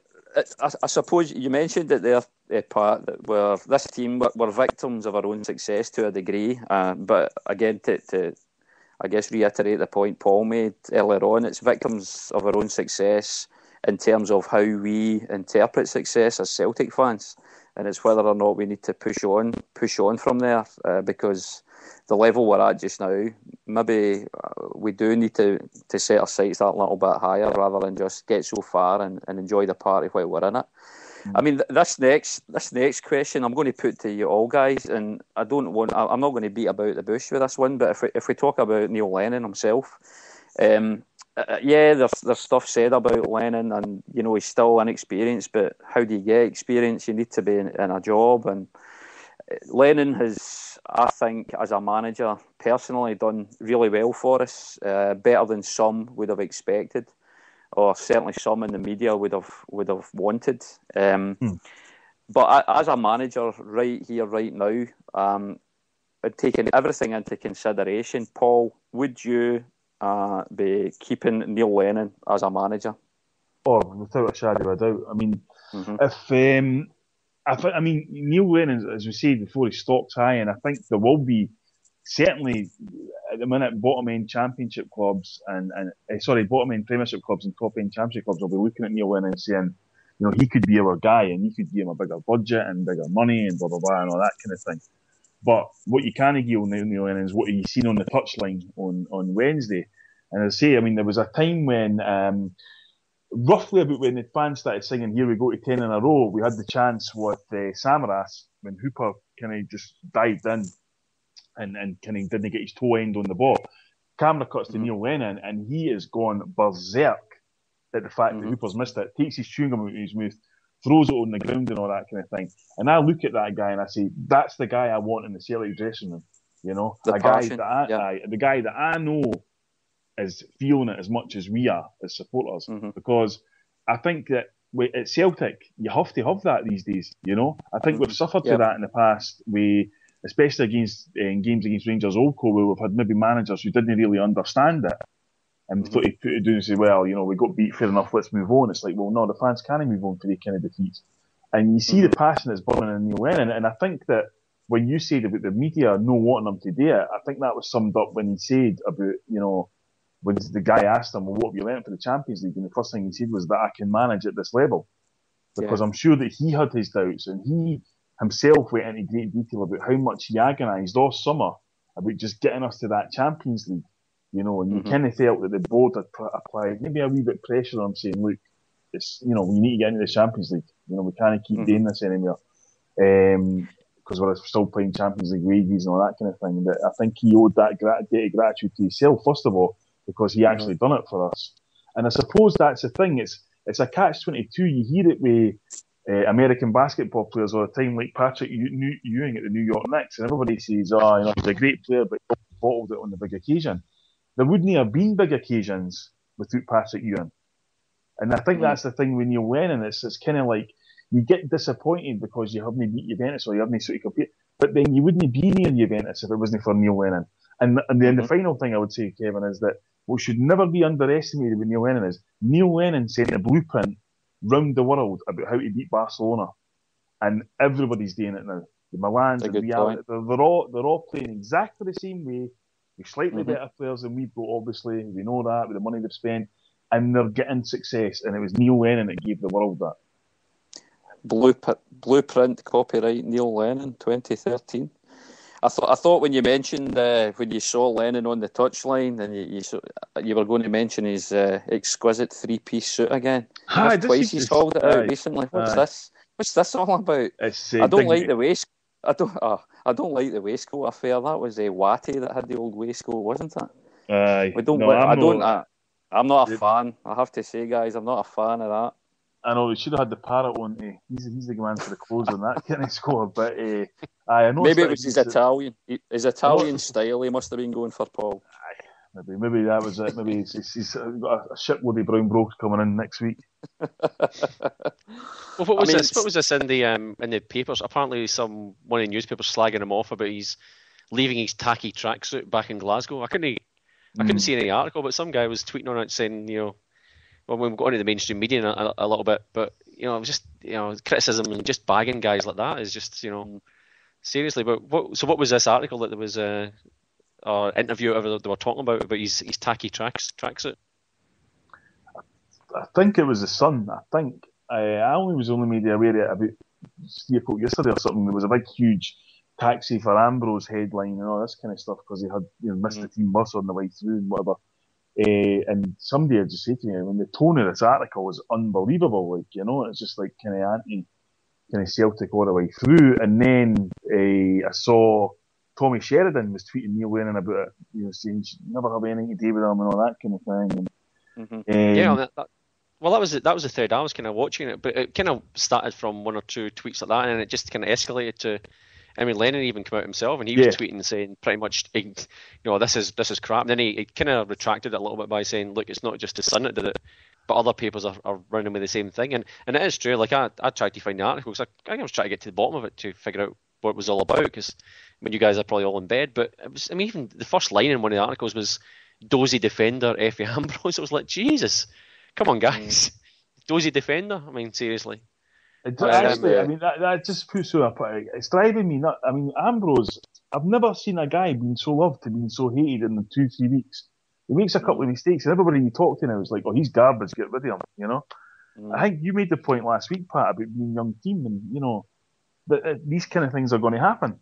I suppose you mentioned it there, Pat, that this team were victims of our own success to a degree. But again, to I guess reiterate the point Paul made earlier on, it's victims of our own success in terms of how we interpret success as Celtic fans, and it's whether or not we need to push on from there, because the level we're at just now, maybe we do need to set our sights that little bit higher rather than just get so far and enjoy the party while we're in it. I mean, this next question I'm going to put to you all guys, and I'm not going to beat about the bush with this one, but if we talk about Neil Lennon himself, there's stuff said about Lennon, and he's still inexperienced, but how do you get experience? You need to be in a job, and Lennon has, I think, as a manager, personally done really well for us, better than some would have expected, or certainly some in the media would have wanted. But as a manager, right here, right now, taking everything into consideration, Paul, would you be keeping Neil Lennon as a manager? Oh, without a shadow of a doubt. I mean, I mean, Neil Lennon, as we said before, he stocks high, and I think there will be certainly at the minute bottom end championship clubs and bottom end Premiership clubs and top end Championship clubs will be looking at Neil Lennon and saying, he could be our guy, and you could give him a bigger budget and bigger money and blah blah blah and all that kind of thing. But what you can't give Neil Lennon is what he's seen on the touchline on Wednesday. And as I say, I mean, there was a time when, roughly about when the fans started singing "Here we go to 10 in a row," we had the chance with Samaras when Hooper kind of just dived in and kind of didn't get his toe end on the ball. Camera cuts to Neil Lennon, and he is gone berserk at the fact that Hooper's missed it, takes his chewing gum out of his mouth, throws it on the ground and all that kind of thing. And I look at that guy and I say, that's the guy I want in the Celtic dressing room. The guy that I know is feeling it as much as we are as supporters, because I think that at Celtic you have to have that these days. I think we've suffered to that in the past. Especially against games against Rangers Old Co, where we've had maybe managers who didn't really understand it and thought he'd put it down and say, well, we got beat, fair enough, let's move on. It's like, well, no, the fans can't move on for the kind of defeats. And you see the passion that's burning in Neil Lennon, and I think that when you said about the media not wanting him to do it, I think that was summed up when he said about, when the guy asked him, well, what have you learned for the Champions League? And the first thing he said was that I can manage at this level. Because I'm sure that he had his doubts, and he himself went into great detail about how much he agonised all summer about just getting us to that Champions League. You know, and you kind of felt that the board had applied maybe a wee bit of pressure on saying, look, it's, you know, we need to get into the Champions League. You know, we can't keep doing this anymore. Because we're still playing Champions League wages and all that kind of thing. But I think he owed that debt of gratitude to himself, first of all, because he actually done it for us. And I suppose that's the thing. It's a catch-22. You hear it with American basketball players all the time, like Patrick Ewing at the New York Knicks, and everybody says, oh, you know, he's a great player, but he bottled it on the big occasion. There wouldn't have been big occasions without Patrick Ewing. And I think that's the thing with Neil Lennon. It's kind of like you get disappointed because you haven't beat Juventus or you haven't sort of compete, but then you wouldn't be near Juventus if it wasn't for Neil Lennon. And then the final thing I would say, Kevin, is that what should never be underestimated with Neil Lennon is Neil Lennon sent a blueprint round the world about how to beat Barcelona, and everybody's doing it now. The Milans, the Real, they're all playing exactly the same way. With slightly better players than we've got, obviously. We know that with the money they've spent, and they're getting success. And it was Neil Lennon that gave the world that. Blueprint, copyright Neil Lennon, 2013. I thought when you mentioned when you saw Lennon on the touchline, and you were going to mention his exquisite three-piece suit again. Twice he's called it out recently. What's this? What's this all about? I don't like the waistcoat. I don't like the waistcoat affair. That was Watty that had the old waistcoat, wasn't it? I'm not a fan. I have to say, guys, I'm not a fan of that. I know we should have had the parrot one. He's the man for the clothes on that kind of score. But I know maybe it was his Italian style. He must have been going for Paul. Maybe that was it. Maybe he's got a shipload of brown brokes coming in next week. Well, what was this in the papers? Apparently, one of the newspapers slagging him off about he's leaving his tacky tracksuit back in Glasgow. I couldn't see any article, but some guy was tweeting on it saying, you know, well, we've got into the mainstream media a little bit, but you know, just criticism and just bagging guys like that is just, you know, seriously. But what was this article that there was or interview, whatever they were talking about his tacky tracksuit? I think it was the Sun. I think I only was only made aware of it about 3 o'clock yesterday or something. There was a big, huge taxi for Ambrose headline and all this kind of stuff because he had missed the team bus on the way through and whatever. And somebody had just said to me, I mean, the tone of this article was unbelievable. Like, you know, it's just like kind of anti, kind of Celtic all the way through. And then I saw Tommy Sheridan was tweeting Neil Lennon about it, you know, saying she never have anything to do with him and all that kind of thing. And, that was the thread I was kind of watching it, but it kind of started from 1 or 2 tweets like that, and it just kind of escalated to. I mean, Lennon even came out himself, and he was tweeting saying pretty much, you know, this is crap. And then he kind of retracted it a little bit by saying, look, it's not just the Sun that did it, but other papers are running with the same thing. And it is true. Like I tried to find the article because I was trying to get to the bottom of it to figure out what it was all about. Because when you guys are probably all in bed, but it was. I mean, even the first line in one of the articles was "Dozy defender Effie Ambrose." It was like, Jesus, come on, guys, dozy defender. I mean, seriously. Actually, I mean, that just puts so apart. It's driving me nuts. I mean, Ambrose, I've never seen a guy being so loved to being so hated in the 2-3 weeks. He makes a couple of mistakes, and everybody you talk to now is like, oh, he's garbage, get rid of him, you know? I think you made the point last week, Pat, about being a young team, and, you know, that these kind of things are going to happen.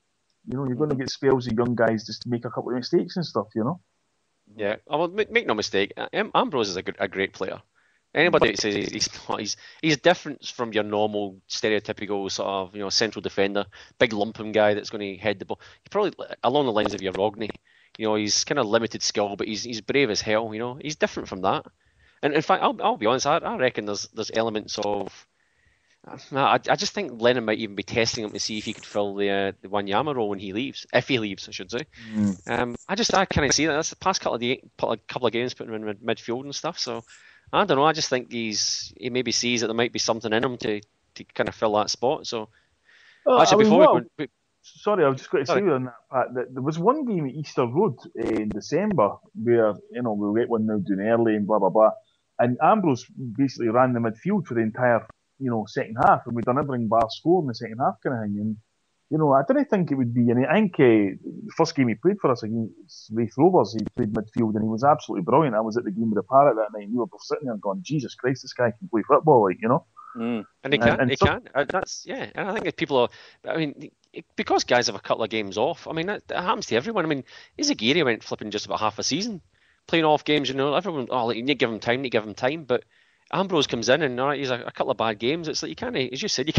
You know, you're going to get spells of young guys just make a couple of mistakes and stuff, you know? Yeah, well, make no mistake, Ambrose is a great player. Anybody that says he's not, he's different from your normal stereotypical sort of, you know, central defender, big lumping guy that's going to head the ball. He probably along the lines of your Rogney. You know, he's kind of limited skill, but he's brave as hell. You know, he's different from that. And in fact, I'll be honest, I reckon there's elements of. I just think Lennon might even be testing him to see if he could fill the Wanyama role when he leaves, if he leaves, I should say. I kind of see that. That's the past couple of games putting him in midfield and stuff. So. I don't know. I just think he maybe sees that there might be something in him to kind of fill that spot. So, sorry, I was just going to say on that, Pat, that there was one game at Easter Road in December where, you know, we get 1-0 doing early and blah, blah, blah. And Ambrose basically ran the midfield for the entire, you know, second half. And we'd done everything bar score in the second half kind of thing. And I didn't think it would be. And I think the first game he played for us against Wraith Rovers, he played midfield and he was absolutely brilliant. I was at the game with the Parrot that night, and we were both sitting there going, "Jesus Christ, this guy can play football!" And he can. And he can. That's And I think if people are, I mean, because guys have a couple of games off. I mean, that happens to everyone. I mean, Izagiri went flipping just about half a season playing off games. Everyone, you need to give him time, but Ambrose comes in and he's a couple of bad games. It's like you can't, as you said,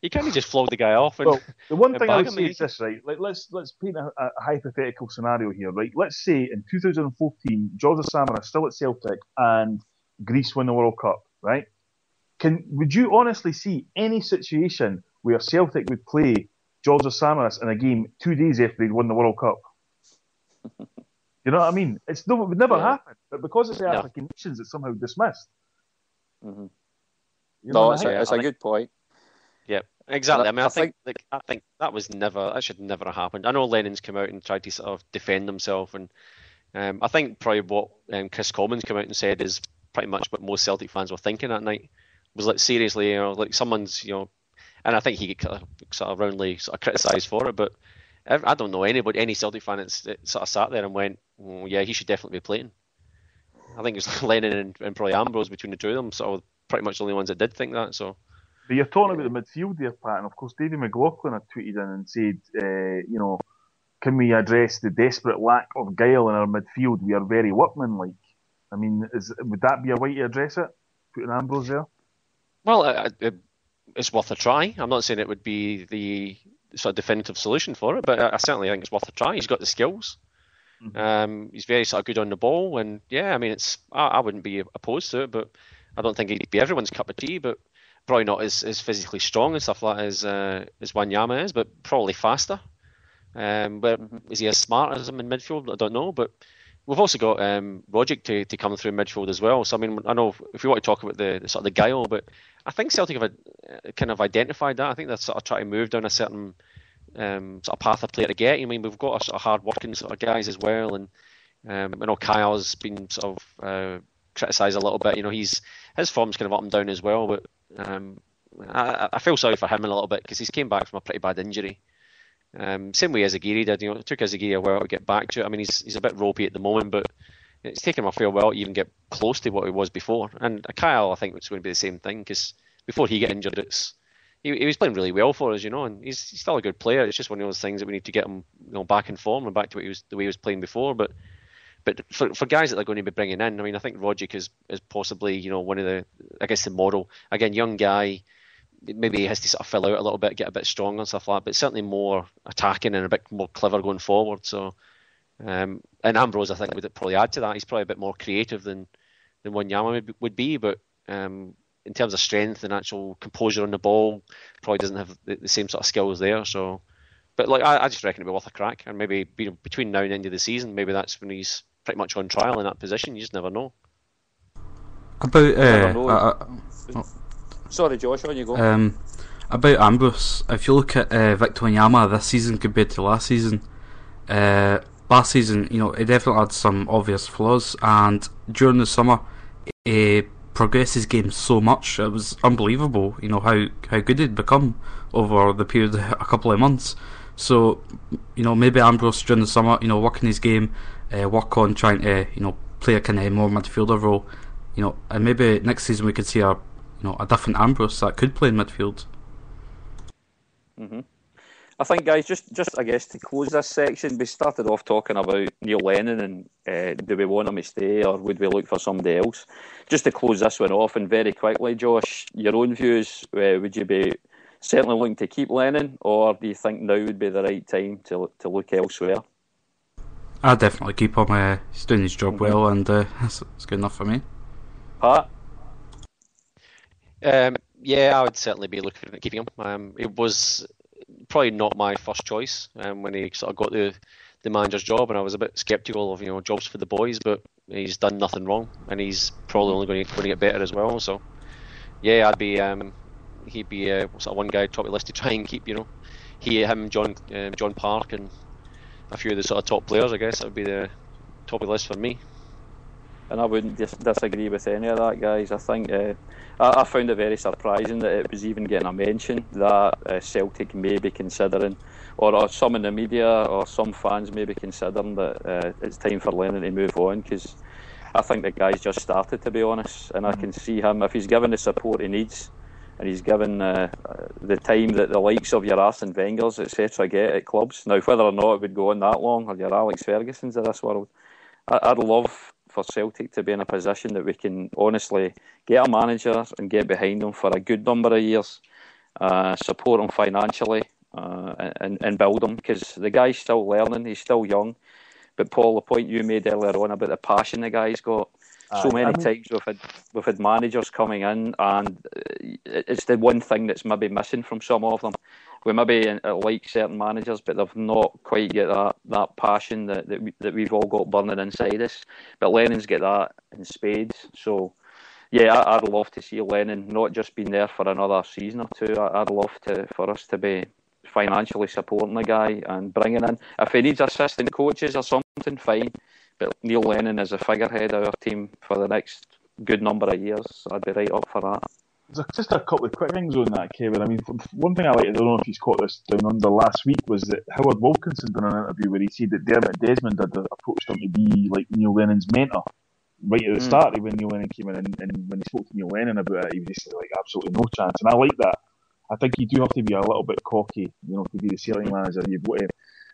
you can't just flog the guy off. And, well, the one thing I would say is this, right? Like, let's paint a hypothetical scenario here, right? Let's say in 2014, George Samaras is still at Celtic and Greece win the World Cup, right? Would you honestly see any situation where Celtic would play George Samaras in a game 2 days after they'd won the World Cup? You know what I mean? It would never happen, but because it's the African nations, it's somehow dismissed. Mm-hmm. It's a good point. Yeah, exactly. I mean, I think that should never have happened. I know Lennon's come out and tried to sort of defend himself, and I think probably what Chris Commons came out and said is pretty much what most Celtic fans were thinking that night. Was like, seriously, like someone's, and I think he got sort of roundly sort of criticised for it, but I don't know any Celtic fan that sort of sat there and went, oh, yeah, he should definitely be playing. I think it was Lennon and probably Ambrose between the two of them, sort of pretty much the only ones that did think that. So, but you're talking about the midfield there, Pat, and of course Davy McLaughlin had tweeted in and said, can we address the desperate lack of guile in our midfield? We are very workmanlike. I mean, would that be a way to address it? Putting Ambrose there? Well, it's worth a try. I'm not saying it would be the sort of definitive solution for it, but I certainly think it's worth a try. He's got the skills. Mm-hmm. He's very sort of good on the ball, and I mean, I wouldn't be opposed to it, but I don't think he'd be everyone's cup of tea, but probably not as physically strong and stuff like that as Wanyama is, but probably faster. But is he as smart as him in midfield? I don't know, but we've also got Rogic to come through midfield as well. So I mean, I know if you want to talk about the sort of the guile, but I think Celtic have kind of identified that. I think they're sort of trying to move down a certain sort of path of player to get. I mean, we've got a sort of hard-working sort of guys as well, and I know Kyle's been sort of criticised a little bit. His form's kind of up and down as well, but I feel sorry for him a little bit because he's came back from a pretty bad injury. Same way as Aguirre did. It took Aguirre a while to get back to it. I mean, he's a bit ropey at the moment, but it's taken him a fair while to even get close to what he was before. And Kyle, I think it's going to be the same thing because before he got injured, he was playing really well for us, and he's still a good player. It's just one of those things that we need to get him, back in form and back to the way he was playing before. But for guys that they're going to be bringing in, I mean, I think Rogic is possibly one of the model. Again, young guy. Maybe he has to sort of fill out a little bit, get a bit stronger and stuff like that, but certainly more attacking and a bit more clever going forward. So, and Ambrose, I think, would probably add to that. He's probably a bit more creative than Wanyama would be, but in terms of strength and actual composure on the ball, probably doesn't have the same sort of skills there. So, but I just reckon it'd be worth a crack, and maybe between now and the end of the season, maybe that's when he's pretty much on trial in that position. You just never know. Sorry, Josh, on you go. About Ambrose, if you look at Victor Wanyama this season compared to last season, last season, he definitely had some obvious flaws, and during the summer, he progressed his game so much. It was unbelievable, how good he'd become over the period of a couple of months. So, maybe Ambrose during the summer, working his game, work on trying to, play a kind of more midfielder role, and maybe next season we could see a different Ambrose that could play in midfield. Mm-hmm. I think, guys, just I guess to close this section, we started off talking about Neil Lennon and do we want him to stay or would we look for somebody else? Just to close this one off, and very quickly, Josh, your own views, would you be certainly looking to keep Lennon, or do you think now would be the right time to look elsewhere? I'd definitely keep him. He's doing his job well, and that's good enough for me. Pat? I would certainly be looking at keeping him. It was probably not my first choice when he sort of got the manager's job, and I was a bit sceptical of jobs for the boys, but he's done nothing wrong, and he's probably only going to get better as well. So I'd be he'd be sort of one guy top of the list to try and keep. Him, John Park, and a few of the sort of top players. I guess that would be the top of the list for me. And I wouldn't disagree with any of that, guys. I think I found it very surprising that it was even getting a mention that Celtic may be considering, or some in the media or some fans may be considering that it's time for Lennon to move on, because I think the guy's just started, to be honest, and I can see him, if he's given the support he needs and he's given the time that the likes of your Arsene Wengers, etc. get at clubs. Now, whether or not it would go on that long, or your Alex Fergusons of this world, I'd love for Celtic to be in a position that we can honestly get a manager and get behind him for a good number of years, support him financially, and build him, because the guy's still learning, he's still young. But Paul, the point you made earlier on about the passion the guy's got, so many times we've had managers coming in, and it's the one thing that's maybe missing from some of them. We maybe like certain managers, but they've not quite got that passion that we've all got burning inside us. But Lennon's got that in spades. So, yeah, I'd love to see Lennon not just being there for another season or two. I'd love for us to be financially supporting the guy and bringing in, if he needs assistant coaches or something, fine. But Neil Lennon is a figurehead of our team for the next good number of years. I'd be right up for that. There's just a couple of quick things on that, Kevin. I mean, one thing I like, I don't know if he's caught this down under last week, was that Howard Wilkinson did an interview where he said that Dermot Desmond had approached him to be like Neil Lennon's mentor right at the start when Neil Lennon came in, and when he spoke to Neil Lennon about it, he was just like, absolutely no chance. And I like that. I think you do have to be a little bit cocky, to be the Celtic manager. You've got to.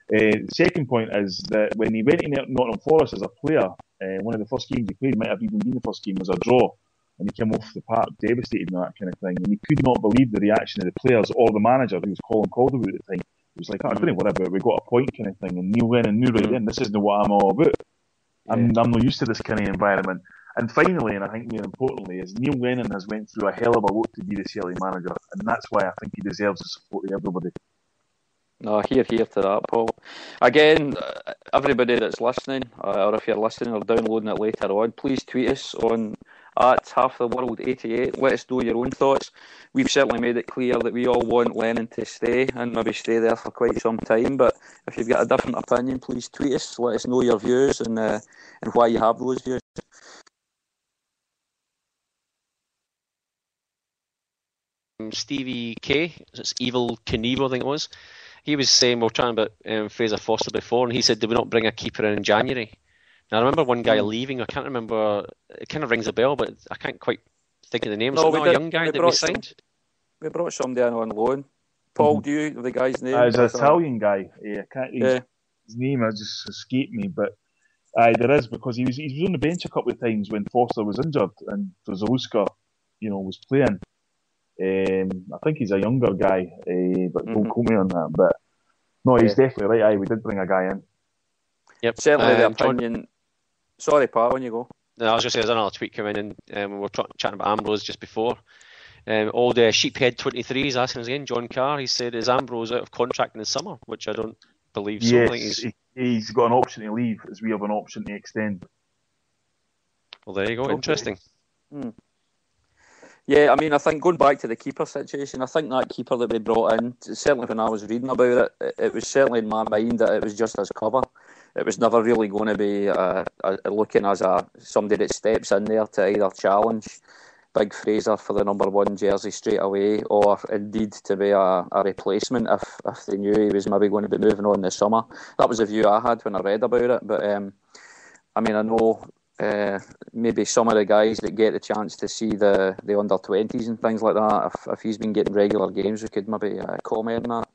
The second point is that when he went to Nottingham Forest as a player, one of the first games he played, might have even been the first game, was a draw, and he came off the park devastated and that kind of thing, and he could not believe the reaction of the players or the manager, who was Colin Calderwood at the time. He was like, don't worry about it, we got a point kind of thing, and Neil Lennon knew right then, this isn't what I'm all about. I'm not used to this kind of environment. And finally, and I think more importantly, is Neil Lennon has went through a hell of a lot to be the Celtic manager, and that's why I think he deserves the support of everybody. No, hear to that, Paul. Again, everybody that's listening, or if you're listening or downloading it later on, please tweet us on @halftheworld88. Let us know your own thoughts. We've certainly made it clear that we all want Lennon to stay, and maybe stay there for quite some time. But if you've got a different opinion, please tweet us. Let us know your views and why you have those views. Stevie K, it's Evil Knievel, I think it was. He was saying, we were chatting about Fraser Foster before, and he said, did we not bring a keeper in January? Now, I remember one guy leaving, I can't remember, it kind of rings a bell, but I can't quite think of the name. No, a young guy that we signed? We brought somebody in on loan. Paul, do you know the guy's name? He's an Italian guy. I can't, his name has just escaped me, but there is, because he was on the bench a couple of times when Foster was injured and Zaluska, was playing. I think he's a younger guy, but don't quote me on that. But no, he's definitely right. We did bring a guy in. Yep. Certainly the opinion. Sorry, Pat, when you go. No, I was just saying, there's another tweet coming in. We were chatting about Ambrose just before. Old Sheephead 23 is asking us again. John Carr, he said, is Ambrose out of contract in the summer? Which I don't believe so. Yes, he's got an option to leave, as we have an option to extend. Well, there you go. Okay. Interesting. Yeah, I mean, I think going back to the keeper situation, I think that keeper that we brought in, certainly when I was reading about it, it was certainly in my mind that it was just as cover. It was never really going to be looking as somebody that steps in there to either challenge Big Fraser for the number 1 jersey straight away, or indeed to be a replacement if they knew he was maybe going to be moving on this summer. That was the view I had when I read about it. But I mean, I know maybe some of the guys that get the chance to see the under-20s and things like that, if he's been getting regular games, we could maybe comment on that.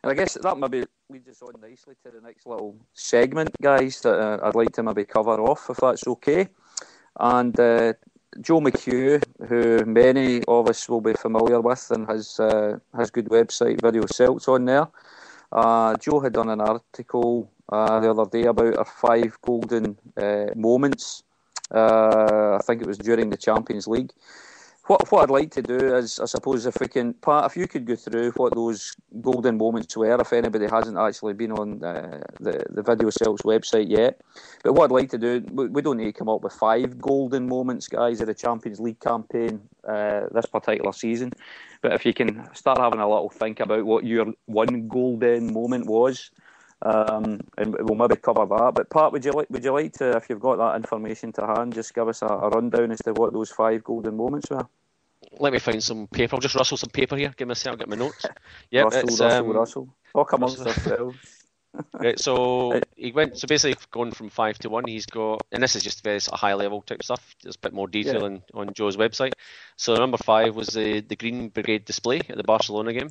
And I guess that maybe leads us on nicely to the next little segment, guys, that I'd like to maybe cover off, if that's okay. And Joe McHugh, who many of us will be familiar with, and his good website, Video Celts, on there. Joe had done an article the other day about our 5 golden moments. I think it was during the Champions League. What I'd like to do is, I suppose, if we can, Pat, if you could go through what those golden moments were, if anybody hasn't actually been on the Video Celts website yet. But what I'd like to do, we don't need to come up with 5 golden moments, guys, of the Champions League campaign this particular season. But if you can start having a little think about what your one golden moment was, and we'll maybe cover that. But Pat, would you like to, if you've got that information to hand, just give us a rundown as to what those 5 golden moments were? Let me find some paper. I'll just rustle some paper here. Give me a second, get my notes. Yeah, Russell. Talk amongst ourselves. Right, so he went. So basically, going from 5 to 1, he's got, and this is just very sort of high level type stuff. There's a bit more detail on Joe's website. So number 5 was the Green Brigade display at the Barcelona game,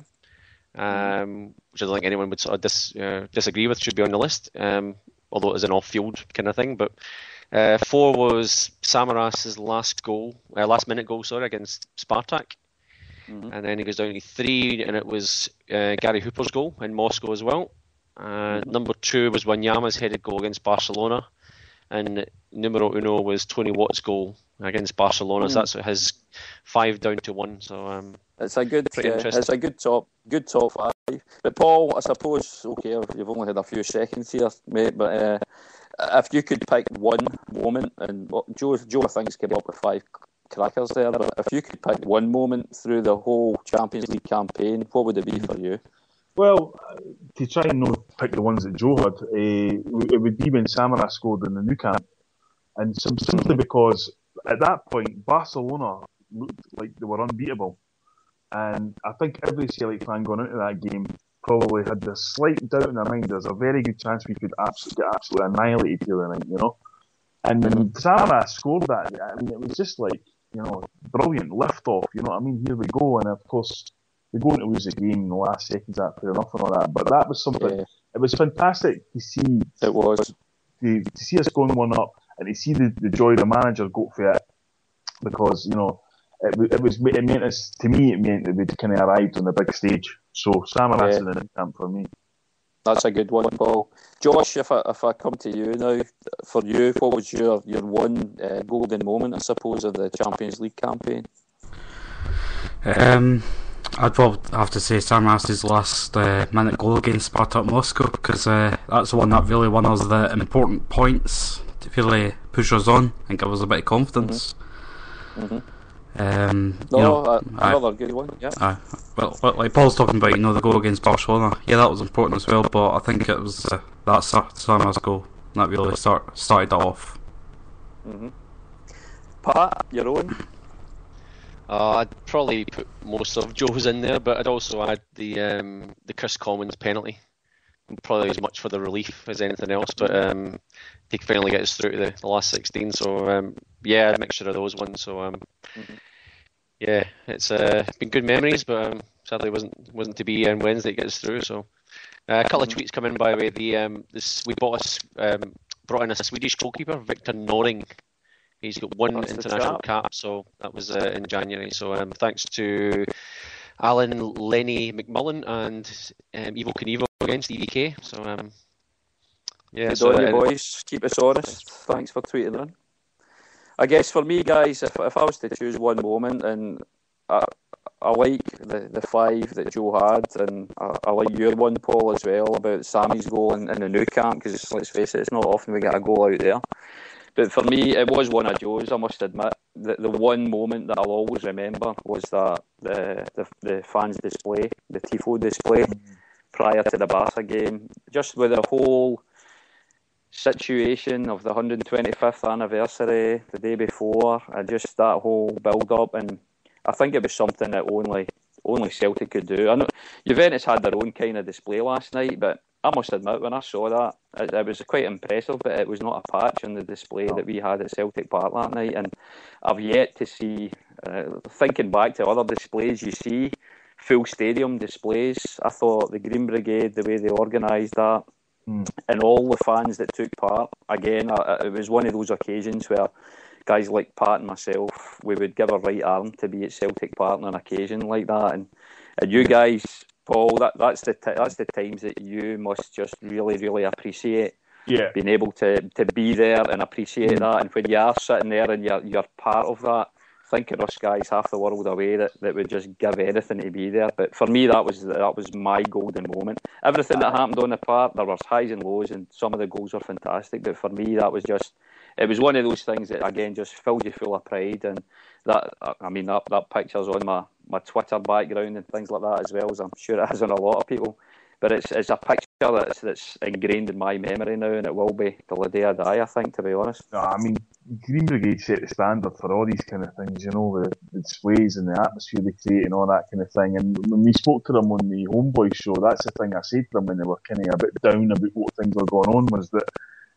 which I don't think anyone would sort of disagree with. Should be on the list, although it was an off-field kind of thing. But 4 was Samaras's last minute goal, against Spartak. And then he goes down to 3, and it was Gary Hooper's goal in Moscow as well. Number 2 was Wanyama's headed goal against Barcelona, and numero uno was Tony Watt's goal against Barcelona. So that's his 5 down to 1. So it's a good, it's a good top 5. But Paul, I suppose, okay, you've only had a few seconds here, mate. But if you could pick one moment, and Joe I think's came up with 5 crackers there. But if you could pick one moment through the whole Champions League campaign, what would it be for you? Well, to try and not pick the ones that Joe had, it would be when Samaras scored in the Nou Camp. And simply because at that point, Barcelona looked like they were unbeatable. And I think every Celtic fan going into that game probably had this slight doubt in their mind. There's a very good chance we could get absolutely annihilated here tonight, you know. And when Samaras scored that, I mean, it was just like, you know, brilliant lift-off, you know what I mean? Here we go. And of course, we're going to lose the game in the last seconds, fair enough and all that. But that was something. It was fantastic to see. It was to see us going 1-up and to see the joy the manager go for it, because it meant us, to me, it meant that we'd kind of arrived on the big stage. So Samaras in the Nou Camp for me. That's a good one, Paul. Josh, if I come to you now, for you, what was your one golden moment, I suppose, of the Champions League campaign? I'd probably have to say Samaras's last minute goal against Spartak Moscow, because that's the one that really won us the important points to really push us on and give us a bit of confidence. Another good one. Yeah. Well, like Paul's talking about, the goal against Barcelona. Yeah, that was important as well. But I think it was that Samaras goal that really started that off. Pat, your own. I'd probably put most of Joe's in there, but I'd also add the Chris Commons penalty. Probably as much for the relief as anything else, but he finally gets through to the last 16. So a mixture of those ones. So it's been good memories, but sadly wasn't to be on Wednesday. It gets through. So a couple of tweets come in, by the way. We brought in a Swedish goalkeeper, Victor Norring. He's got 1 international cap, so that was in January. So thanks to Alan Lenny McMullen and Evo Knievel against EVK. So good on you, boys. Keep us honest. Thanks for tweeting in. I guess for me, guys, if I was to choose one moment, and I like the 5 that Joe had, and I like your one, Paul, as well, about Sammy's goal in the Nou Camp, because let's face it, it's not often we get a goal out there. But for me, it was one of Joe's, I must admit. The one moment that I'll always remember was that the fans' display, the Tifo display, prior to the Barca game. Just with the whole situation of the 125th anniversary, the day before, and just that whole build-up. And I think it was something that only Celtic could do. I know Juventus had their own kind of display last night, but I must admit, when I saw that, it was quite impressive, but it was not a patch on the display that we had at Celtic Park that night. And I've yet to see, thinking back to other displays, you see full stadium displays. I thought the Green Brigade, the way they organised that, and all the fans that took part, again, it was one of those occasions where guys like Pat and myself, we would give our right arm to be at Celtic Park on an occasion like that. And you guys, Paul, that's the times that you must just really, really appreciate. Yeah. Being able to be there and appreciate that. And when you are sitting there and you're part of that, think of us guys half the world away that would just give anything to be there. But for me, that was my golden moment. Everything that happened on the park, there was highs and lows, and some of the goals were fantastic. But for me, it was one of those things that, again, just filled you full of pride. And that picture's on my Twitter background and things like that, as well, as I'm sure it is on a lot of people. But it's a picture that's ingrained in my memory now, and it will be till the day I die, I think, to be honest. I mean, Green Brigade set the standard for all these kind of things, you know, the displays and the atmosphere they create and all that kind of thing. And when we spoke to them on the Homeboy show, that's the thing I said to them when they were kind of a bit down about what things were going on, was that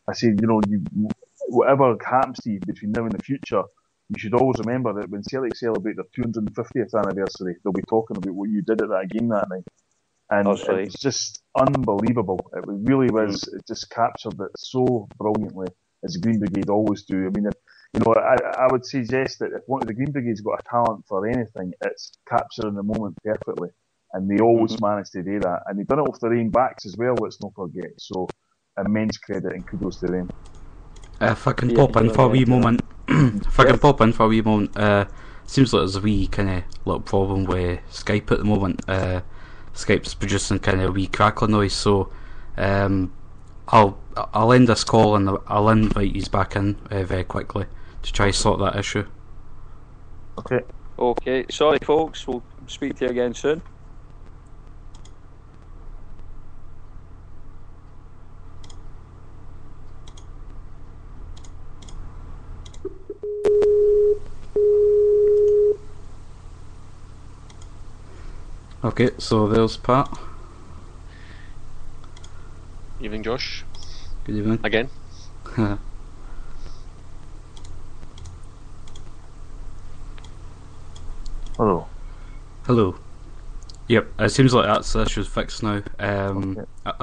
I said, you know, whatever happens to you between now and the future, you should always remember that when Celtic celebrate their 250th anniversary, they'll be talking about what you did at that game that night. And it's just unbelievable. It really was. It just captured it so brilliantly, as the Green Brigade always do. I mean, I would suggest that if one of the Green Brigade's got a talent for anything, it's capturing the moment perfectly. And they always manage to do that. And they've done it off their own backs as well, let's not forget. So, immense credit and kudos to them. If I can pop in for a wee moment. Seems like there's a wee kind of little problem with Skype at the moment. Skype's producing kind of a wee crackling noise, so I'll end this call and I'll invite you back in very quickly to try to sort that issue. Okay, sorry folks, we'll speak to you again soon. Okay, so there's Pat. Evening, Josh. Good evening. Again. Hello. Hello. Yep, it seems like that's the issue's fixed now. I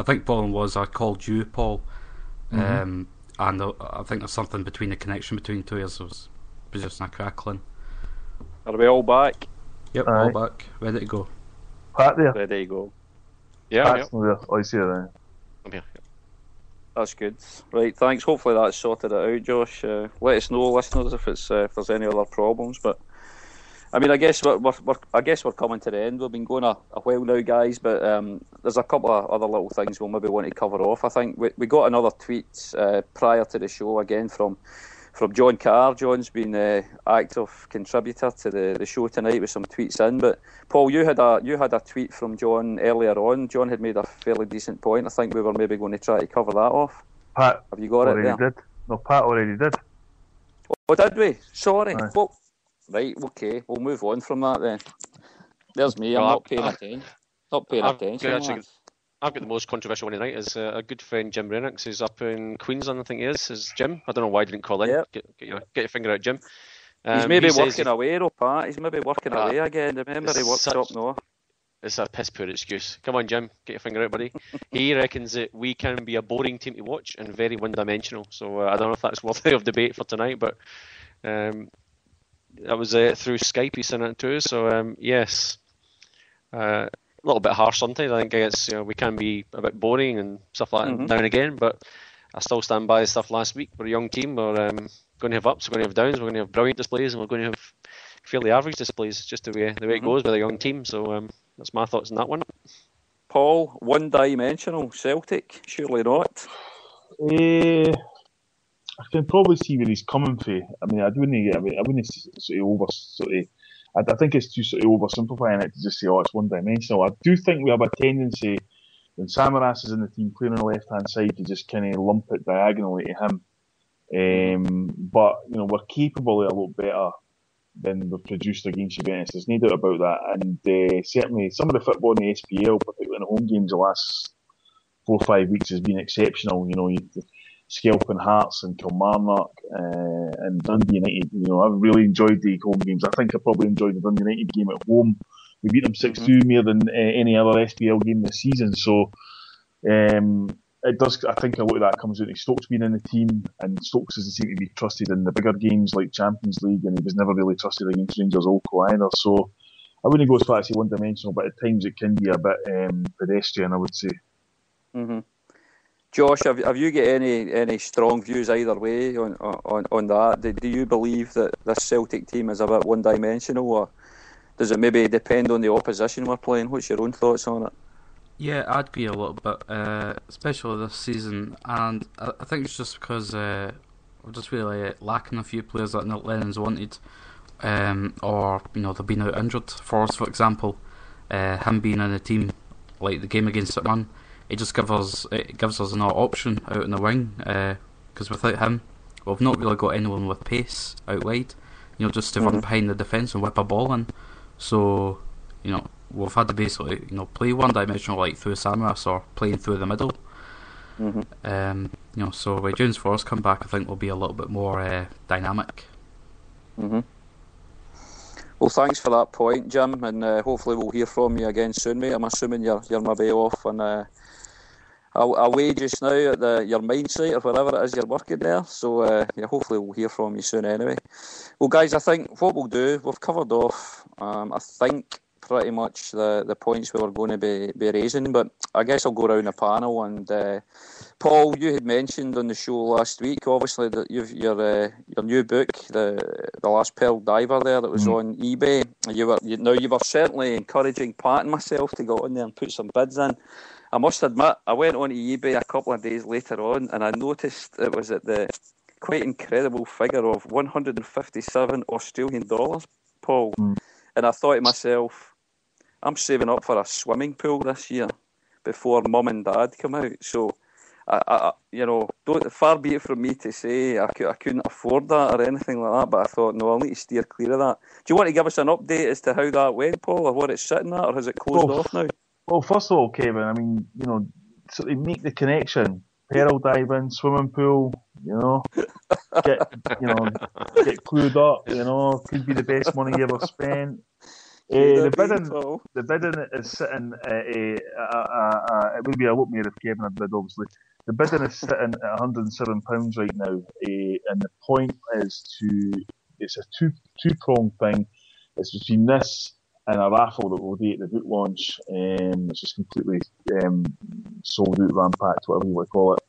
think problem was I called you, Paul, and I think there's something between the connection between two of us. It was just a crackling. Are we all back? Yep, all back. Ready to go. Pat there? Ready to go. Yeah, Pat's not there. I see her I'm here. That's good. Right, thanks. Hopefully that's sorted it out, Josh. Let us know, listeners, if there's any other problems. But I mean, I guess we're coming to the end. We've been going a while now, guys. But there's a couple of other little things we'll maybe want to cover off. I think we got another tweet prior to the show again from John Carr. John's been an active contributor to the show tonight with some tweets in. But Paul, you had a tweet from John earlier on. John had made a fairly decent point. I think we were maybe going to try to cover that off. Pat, have you got it there? Did. No, Pat already did. Oh, did we? Sorry. Aye. Well, right, okay. We'll move on from that then. There's me. I'm not paying attention. Not paying attention. I've got the most controversial one tonight. Is a good friend Jim Rennicks, who's up in Queensland, I think he is Jim. I don't know why he didn't call in. Yep. Get your finger out, Jim. He's maybe working away, though, Pat. He's maybe working away again. Remember, he works up north. It's a piss poor excuse. Come on, Jim, get your finger out, buddy. He reckons that we can be a boring team to watch and very one-dimensional. So I don't know if that's worthy of debate for tonight, but that was through Skype he sent it to us. So yes. A little bit harsh sometimes. I think it's we can be a bit boring and stuff like that now and again, but I still stand by the stuff last week. We're a young team. We're going to have ups, we're going to have downs, we're going to have brilliant displays, and we're going to have fairly average displays, just the way it goes with a young team. So that's my thoughts on that one. Paul, one-dimensional Celtic? Surely not. I can probably see where he's coming from. I mean, I wouldn't I think it's too sort of oversimplifying it to just say, it's one-dimensional. I do think we have a tendency, when Samaras is in the team playing on the left-hand side, to just kind of lump it diagonally to him. But, we're capable of a lot better than we've produced against Juventus. There's no doubt about that. And certainly some of the football in the SPL, particularly in the home games the last 4 or 5 weeks, has been exceptional. Skelpin Hearts and Kilmarnock and Dundee United. I've really enjoyed the home games. I think I probably enjoyed the Dundee United game at home. We beat them 6-2 more than any other SPL game this season. So it does. I think a lot of that comes out of Stokes being in the team, and Stokes doesn't seem to be trusted in the bigger games like Champions League, and he was never really trusted against Rangers Oko either. So I wouldn't go as far as say one-dimensional, but at times it can be a bit pedestrian, I would say. Mm-hmm. Josh, have you got any strong views either way on that? Do you believe that this Celtic team is a bit one-dimensional, or does it maybe depend on the opposition we're playing? What's your own thoughts on it? Yeah, I'd agree a little bit, especially this season, and I think it's just because we're just really lacking a few players that Neil Lennon's wanted, or they've been out injured. For example, him being in the team, like the game against St. Man, he just gives us another option out in the wing. Because without him, we've not really got anyone with pace out wide. Just to run behind the defence and whip a ball in. So, we've had to basically, play one-dimensional like through Samaras or playing through the middle. So when James Forrest come back, I think we'll be a little bit more dynamic. Well, thanks for that point, Jim, and hopefully we'll hear from you again soon, mate. I'm assuming you're maybe off and away just now at your mine site or wherever it is you're working there. So hopefully we'll hear from you soon anyway. Well, guys, I think what we'll do, we've covered off, I think, pretty much the points we were going to be raising, but I guess I'll go around the panel. And Paul, you had mentioned on the show last week, obviously, that your new book, the Last Pearl Diver there, that was on eBay. You were certainly encouraging Pat and myself to go on there and put some bids in. I must admit, I went on to eBay a couple of days later on, and I noticed it was at the quite incredible figure of 157 Australian dollars, Paul. And I thought to myself, I'm saving up for a swimming pool this year before Mum and Dad come out. So, far be it from me to say I couldn't afford that or anything like that, but I thought, no, I'll need to steer clear of that. Do you want to give us an update as to how that went, Paul, or what it's sitting at, or has it closed off now? Well, first of all, Kevin, I mean, so they make the connection. Pearl diving, swimming pool, get clued up, could be the best money you ever spent. The bidding is sitting at it would be a lot more if Kevin had bid, obviously. The bidding is sitting at £107 right now, and the point is it's a two-pronged thing. It's between this and a raffle that we'll do at the book launch. It's just completely sold out, rampacked, whatever you want to call it.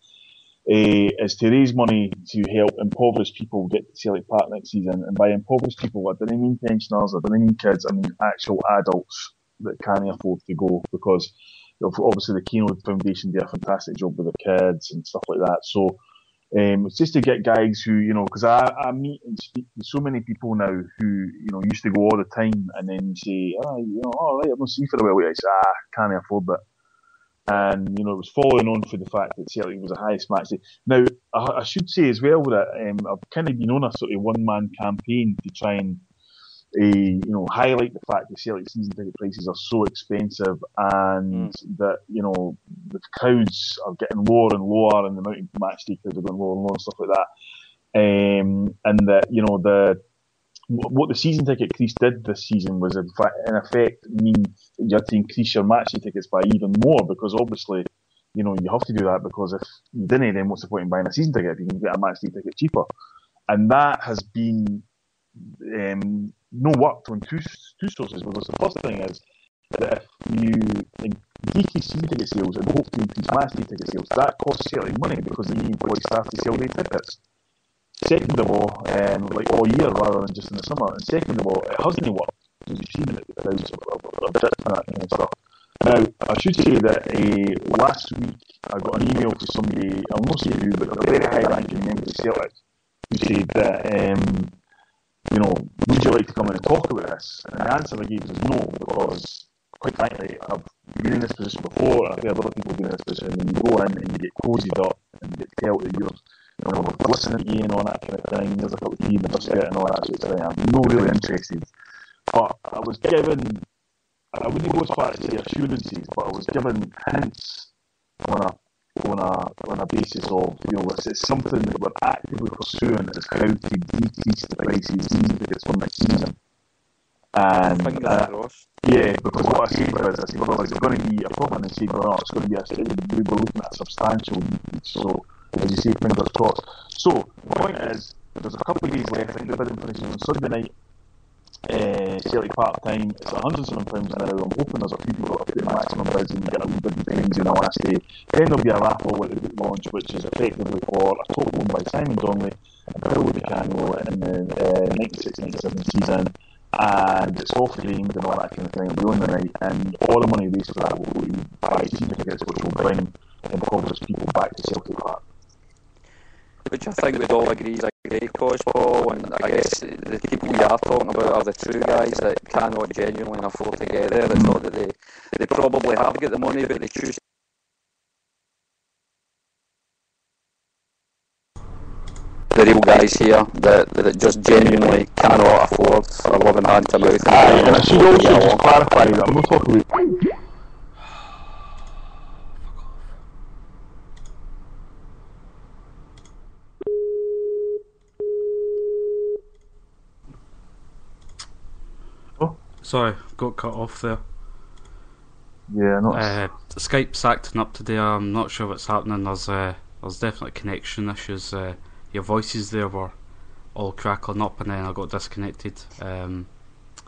Is to raise money to help impoverished people get to Celtic Park next season. And by impoverished people, I don't mean pensioners, I don't mean kids, I mean actual adults that can't afford to go, because obviously the Keynote Foundation do a fantastic job with the kids and stuff like that. So it's just to get guys who, because I meet and speak to so many people now who, used to go all the time, and then you say, all right, I'm going to see for a while. I say, can't afford that. And, it was following on for the fact that Celtic was the highest match day. Now, I should say as well that I've kind of been on a sort of one-man campaign to try and, highlight the fact that Celtic season ticket prices are so expensive, and that, the crowds are getting lower and lower, and the amount of match day crowds are going lower and lower and stuff like that. And that, what the season ticket increase did this season was, in effect, mean you had to increase your match day tickets by even more, because obviously, you have to do that, because if you didn't, then what's the point in buying a season ticket if you can get a match day ticket cheaper? And that has been worked on two sources. Because the first thing is that if you decrease season ticket sales and hope to increase match day ticket sales, that costs Celtic money, because they need employ staff to sell their tickets. Second of all, like all year rather than just in the summer. And second of all, it hasn't worked. You've seen it, the crowds are that kind of stuff. Now, I should say that last week I got an email to somebody, I'll not say who, but a very high-ranking member of Celtic, who said that, would you like to come in and talk about this? And the answer I gave was no, because, quite frankly, I've been in this position before, I've heard other people been in this position, and you go in and you get cozied up and you get told that you're listening to you and all that kind of thing. There's a couple of tea in the biscuit and all that sort of thing. I'm not really interested. But I was given, I wouldn't go as far as say assurances, but I was given hints on a basis of, it's something that we're actively pursuing, is how to decrease the prices season tickets for next season. And because what I said was, it's going to be a problem, and said, well, it's going to be we were looking at a substantial decrease. So, as you say, fingers crossed. So, the point is, there's a couple of days left. I think the bidding finishes on Sunday night, Celtic Park time. It's £107 now. I'm hoping there's a few people that put the maximum bids and get a wee bit of things in the last day. Then there'll be a raffle at the book launch, which is effectively for a top one by Simon Donnelly and Bill Buchanan in the 96-97 season. And it's all framed and all that kind of thing. It'll be on the night, and all the money raised for that will go to buy season tickets, which will bring impoverished people back to Celtic Park. Which I think we'd all agree is a great cause, Paul, and I guess the people we are talking about are the true guys that cannot genuinely afford to get there. It's not that they probably have got the money, but they choose the real guys here that just genuinely cannot afford a loving hand to mouth. And I should also just clarify that I'm not talking about. Sorry, got cut off there. Yeah, not. Skype's acting up today. I'm not sure what's happening. There's definitely connection issues. Your voices there were all crackling up, and then I got disconnected.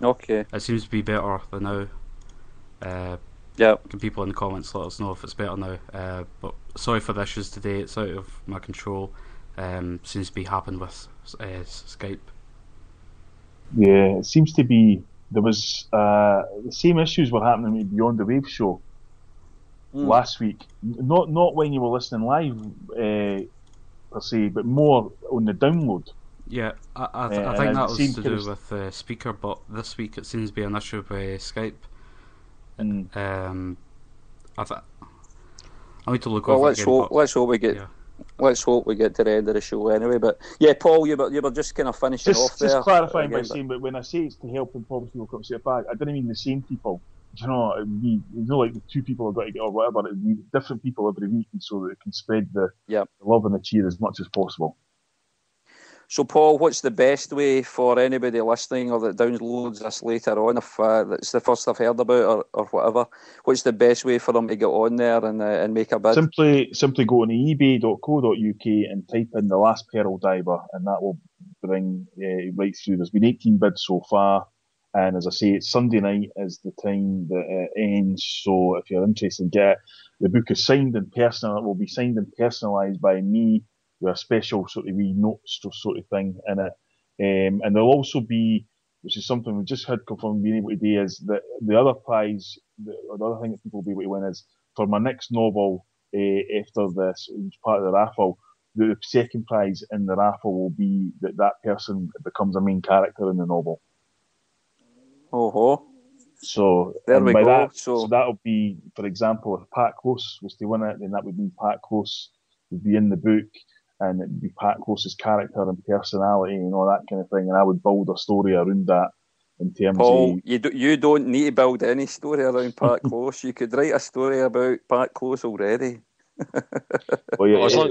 Okay. It seems to be better than now. Yeah. Can people in the comments let us know if it's better now? But sorry for the issues today. It's out of my control. Seems to be happening with Skype. Yeah, it seems to be. There was the same issues were happening with Beyond the Wave show last week. Not when you were listening live per se, but more on the download. Yeah, I think that was to do with speaker, but this week it seems to be an issue with Skype. I need to look over it again. Let's hope we get. Yeah. Let's hope we get to the end of the show anyway. But yeah, Paul, you were just kind of finishing off there. Just clarifying by saying, but when I say it's to help impoverished people come see it back, I didn't mean the same people. You know, it'd be, like the two people have got to get or whatever. It'd be different people every week, and so that it can spread the love and the cheer as much as possible. So, Paul, what's the best way for anybody listening or that downloads this later on, if that's the first I've heard about or whatever, what's the best way for them to get on there and make a bid? Simply go on ebay.co.uk and type in The Last Pearl Diver, and that will bring right through. There's been 18 bids so far, and as I say, it's Sunday night is the time that it ends, so if you're interested, get it. The book is signed and personal. It will be signed and personalised by me, with a special sort of wee notes sort of thing in it. And there'll also be, which is something we just had confirmed being able to do, is that the other prize, the other thing that people will be able to win is, for my next novel, after this, part of the raffle, the second prize in the raffle will be that person becomes a main character in the novel. Oh-ho. So there we go. So that'll be, for example, if Pat Close was to win it, then that would mean Pat Close would be in the book, and it'd be Pat Close's character and personality and all that kind of thing, and I would build a story around that in terms Paul, of... you don't need to build any story around Pat Close. You could write a story about Pat Close already. As long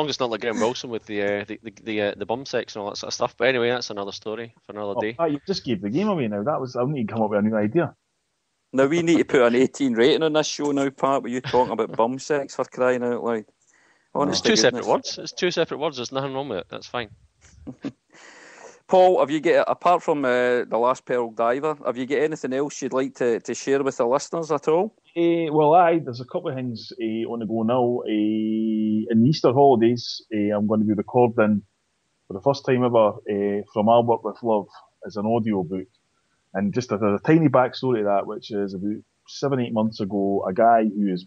as it's not like Graham Wilson with the bum sex and all that sort of stuff. But anyway, that's another story for another day. Pat, you just gave the game away now. I need to come up with a new idea. Now we need to put an 18 rating on this show now, Pat, but you talking about bum sex, for crying out loud. It's two separate words. It's two separate words. There's nothing wrong with it. That's fine. Paul, have you got, apart from The Last Pearl Diver, have you got anything else you'd like to share with the listeners at all? There's a couple of things on the go now. In the Easter holidays, I'm going to be recording for the first time ever From Albert with Love as an audio book. And just a tiny backstory to that, which is about 7-8 months ago, a guy who is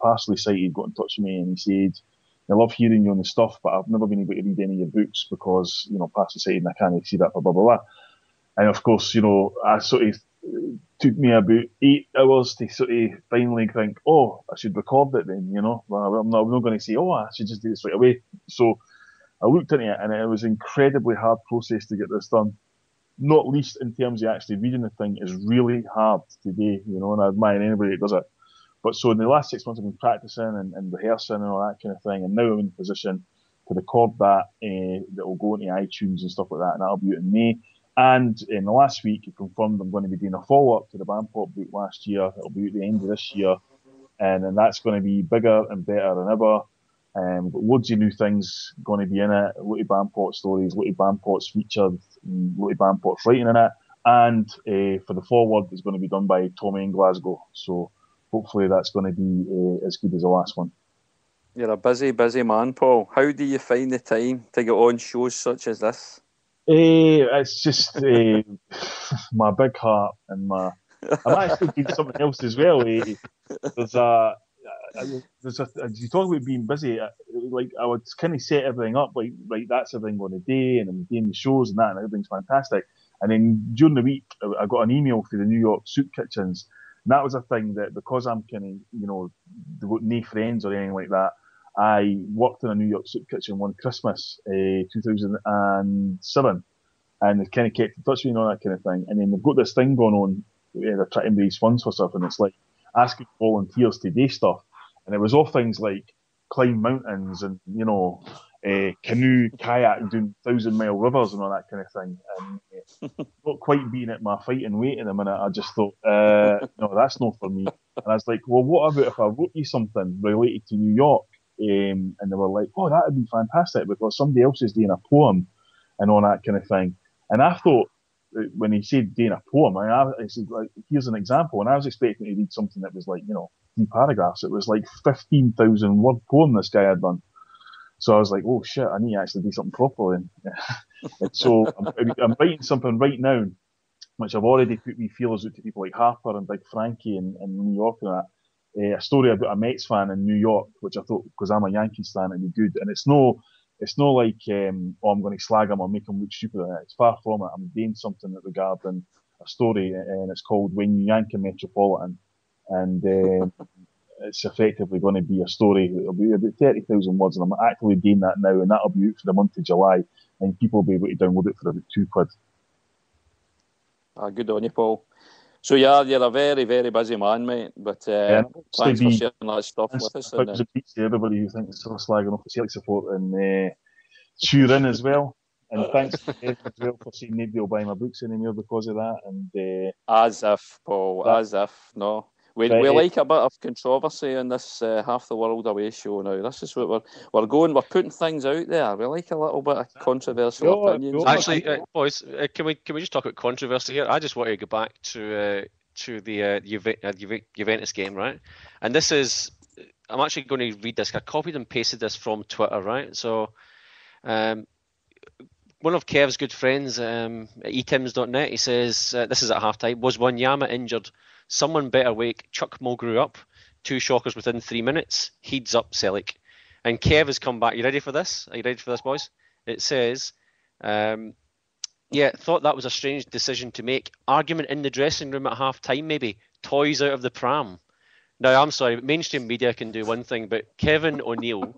partially sighted got in touch with me, and he said, I love hearing you on the stuff, but I've never been able to read any of your books because, partially sighted and I can't see that, blah, blah, blah, blah. And of course, I sort of took me about 8 hours to sort of finally think, I should record it then, Well, I'm not going to say, I should just do this right away. So I looked into it, and it was an incredibly hard process to get this done. Not least in terms of actually reading the thing is really hard today, and I admire anybody that does it. But so in the last 6 months I've been practicing and rehearsing and all that kind of thing, and now I'm in a position to record that that will go into iTunes and stuff like that, and that'll be out in May. And in the last week I confirmed I'm going to be doing a follow-up to the Bandpop book last year. It'll be at the end of this year, and then that's going to be bigger and better than ever. Got loads of new things going to be in it, loads of Bandpot stories, loads of Bandpots featured, loads of Bandpots writing in it, and for the forward it's going to be done by Tommy in Glasgow, so hopefully that's going to be as good as the last one. You're a busy man, Paul. How do you find the time to get on shows such as this? It's just my big heart and my... I'm actually doing something else as well. You talk about being busy, like I would kind of set everything up, like that's everything on the day, and I'm doing the shows and that, and everything's fantastic. And then during the week, I got an email through the New York Soup Kitchens, and that was a thing that because I'm kind of, got no friends or anything like that, I worked in a New York soup kitchen one Christmas, 2007, and they kind of kept in touch with me and all that kind of thing. And then they've got this thing going on, they're trying to raise funds for stuff, and it's like asking volunteers to do stuff. And it was all things like climb mountains and, canoe, kayak, doing 1,000-mile rivers and all that kind of thing. And not quite being at my fighting weight in a minute, I just thought, no, that's not for me. And I was like, well, what about if I wrote you something related to New York? And they were like, oh, that would be fantastic because somebody else is doing a poem and all that kind of thing. And I thought, when he said doing a poem, I said, like, here's an example. And I was expecting to read something that was like, 3 paragraphs. It was like 15,000 word poem this guy had done. So I was like, oh shit, I need to actually do something properly. And so I'm writing something right now, which I've already put me feelers out to people like Harper and Big Frankie in New York and that. A story about a Mets fan in New York, which I thought, because I'm a Yankees fan, it'd be good. And it's no like, I'm going to slag him or make him look stupid. It's far from it. I'm doing something regarding a story, and it's called When You Yank a Metropolitan. And it's effectively going to be a story. It'll be about 30,000 words, and I'm actively doing that now, and that'll be out for the month of July, and people will be able to download it for about £2. Good on you, Paul. So yeah, you're a very, very busy man, mate. But thanks for sharing that stuff with us. It was a beat to everybody who thinks we're slagging off the Celtic support and Turin as well. And thanks to Kevin as well for saying nobody will buy my books anymore because of that. And as if, Paul, as if. No. We like a bit of controversy in this Half the World Away show now. This is what we're going. We're putting things out there. We like a little bit of controversial opinions. Actually, boys, can we just talk about controversy here? I just want to go back to the Juventus game, right? And this is, I'm actually going to read this. I copied and pasted this from Twitter, right? So, one of Kev's good friends at etims.net, he says, this is at halftime, was Wanyama injured? Someone better wake Chuck Mulgrew up. 2 shockers within 3 minutes. Heeds up, Celtic. And Kev has come back. You ready for this? Are you ready for this, boys? It says, thought that was a strange decision to make. Argument in the dressing room at half-time, maybe. Toys out of the pram. Now, I'm sorry, but mainstream media can do one thing, but Kevin O'Neill,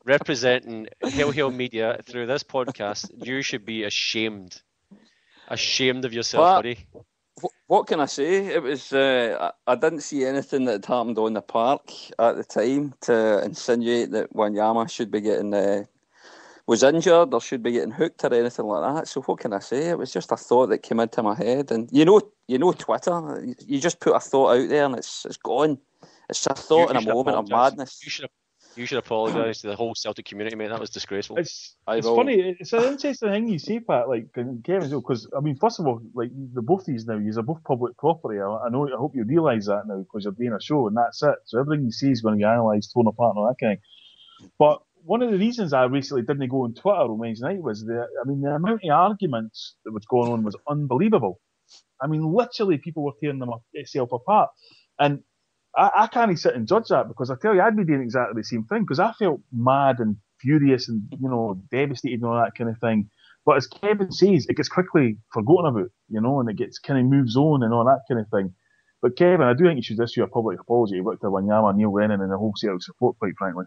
representing Hail Media through this podcast, you should be ashamed. Ashamed of yourself, buddy. What can I say? It was I didn't see anything that had happened on the park at the time to insinuate that Wanyama should be getting was injured or should be getting hooked or anything like that. So what can I say? It was just a thought that came into my head, and you know Twitter. You just put a thought out there and it's gone. It's a thought in a moment of madness. You should apologise to the whole Celtic community, mate. That was disgraceful. It's funny. It's an interesting thing you say, Pat. Like Kevin, because I mean, first of all, like the both of these now, you're both public property. I know. I hope you realise that now because you're doing a show and that's it. So everything you say is going to be analysed, torn apart, and all that kind of thing. But one of the reasons I recently didn't go on Twitter on Wednesday night was the amount of arguments that was going on was unbelievable. I mean, literally, people were tearing themselves apart, and I can't sit and judge that because I tell you, I'd be doing exactly the same thing because I felt mad and furious and, devastated and all that kind of thing. But as Kevin says, it gets quickly forgotten about, and it gets kind of moves on and all that kind of thing. But Kevin, I do think you should issue a public apology to Wanyama, Neil Lennon and the whole Celtic support, quite frankly.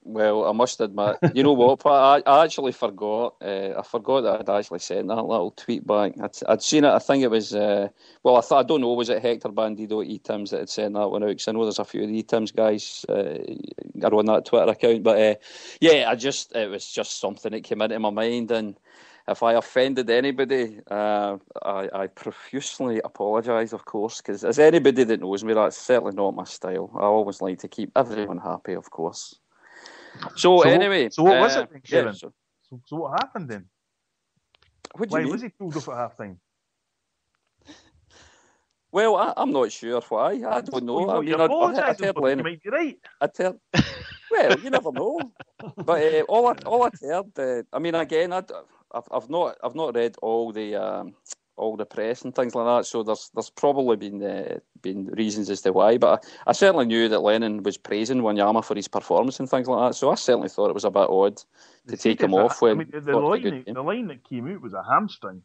Well, I must admit, you know what, Pat? I actually forgot. I forgot that I'd actually sent that little tweet back. I'd seen it. I think it was. I don't know. Was it Hector Bandido Etims that had sent that one out? Because I know there's a few of the Etims guys are on that Twitter account. But it was just something that came into my mind, and if I offended anybody, I profusely apologise, of course, because as anybody that knows me, that's certainly not my style. I always like to keep everyone happy, of course. So anyway, so what was it then, Kevin? So what happened then? Why was he pulled off at half time? Well, I'm not sure why. I don't know. I heard Lennon. You might be right. Well, you never know. But all I heard. I mean, again, I've not read all the press and things like that. So there's probably been reasons as to why. But I certainly knew that Lennon was praising Wanyama for his performance and things like that. So I certainly thought it was a bit odd to take him off. The line that came out was a hamstring.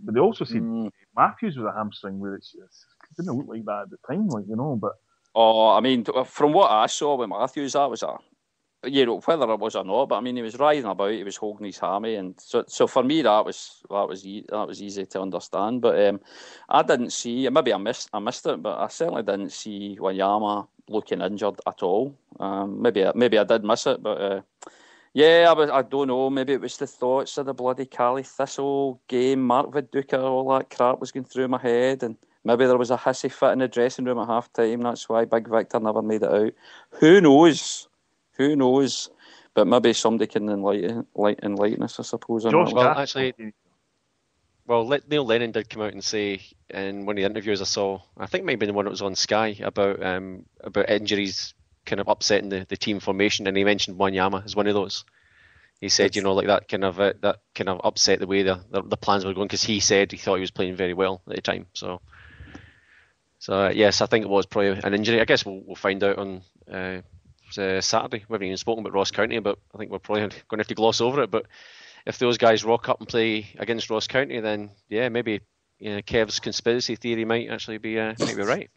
But they also said Matthews was a hamstring, where it didn't look like that at the time, but Oh, I mean, from what I saw with Matthews, that was whether it was or not, but I mean, he was writhing about, he was holding his hammy, and so for me, that was easy to understand. But I didn't see, maybe I missed it, but I certainly didn't see Wanyama looking injured at all. Maybe I did miss it, but yeah, I don't know. Maybe it was the thoughts of the bloody Cali Thistle game, Mark Viduka, all that crap was going through my head, and maybe there was a hissy fit in the dressing room at half time. That's why Big Victor never made it out. Who knows? Who knows? But maybe somebody can enlighten us, I suppose. Josh, well, actually, Neil Lennon did come out and say in one of the interviews I saw, I think maybe the one that was on Sky, about injuries kind of upsetting the team formation, and he mentioned Wanyama as one of those. He said, that kind of upset the way the plans were going, because he said he thought he was playing very well at the time. So yes, I think it was probably an injury. I guess we'll find out on Saturday. We haven't even spoken about Ross County, but I think we're probably going to have to gloss over it. But if those guys rock up and play against Ross County, then yeah, maybe Kev's conspiracy theory might actually be right.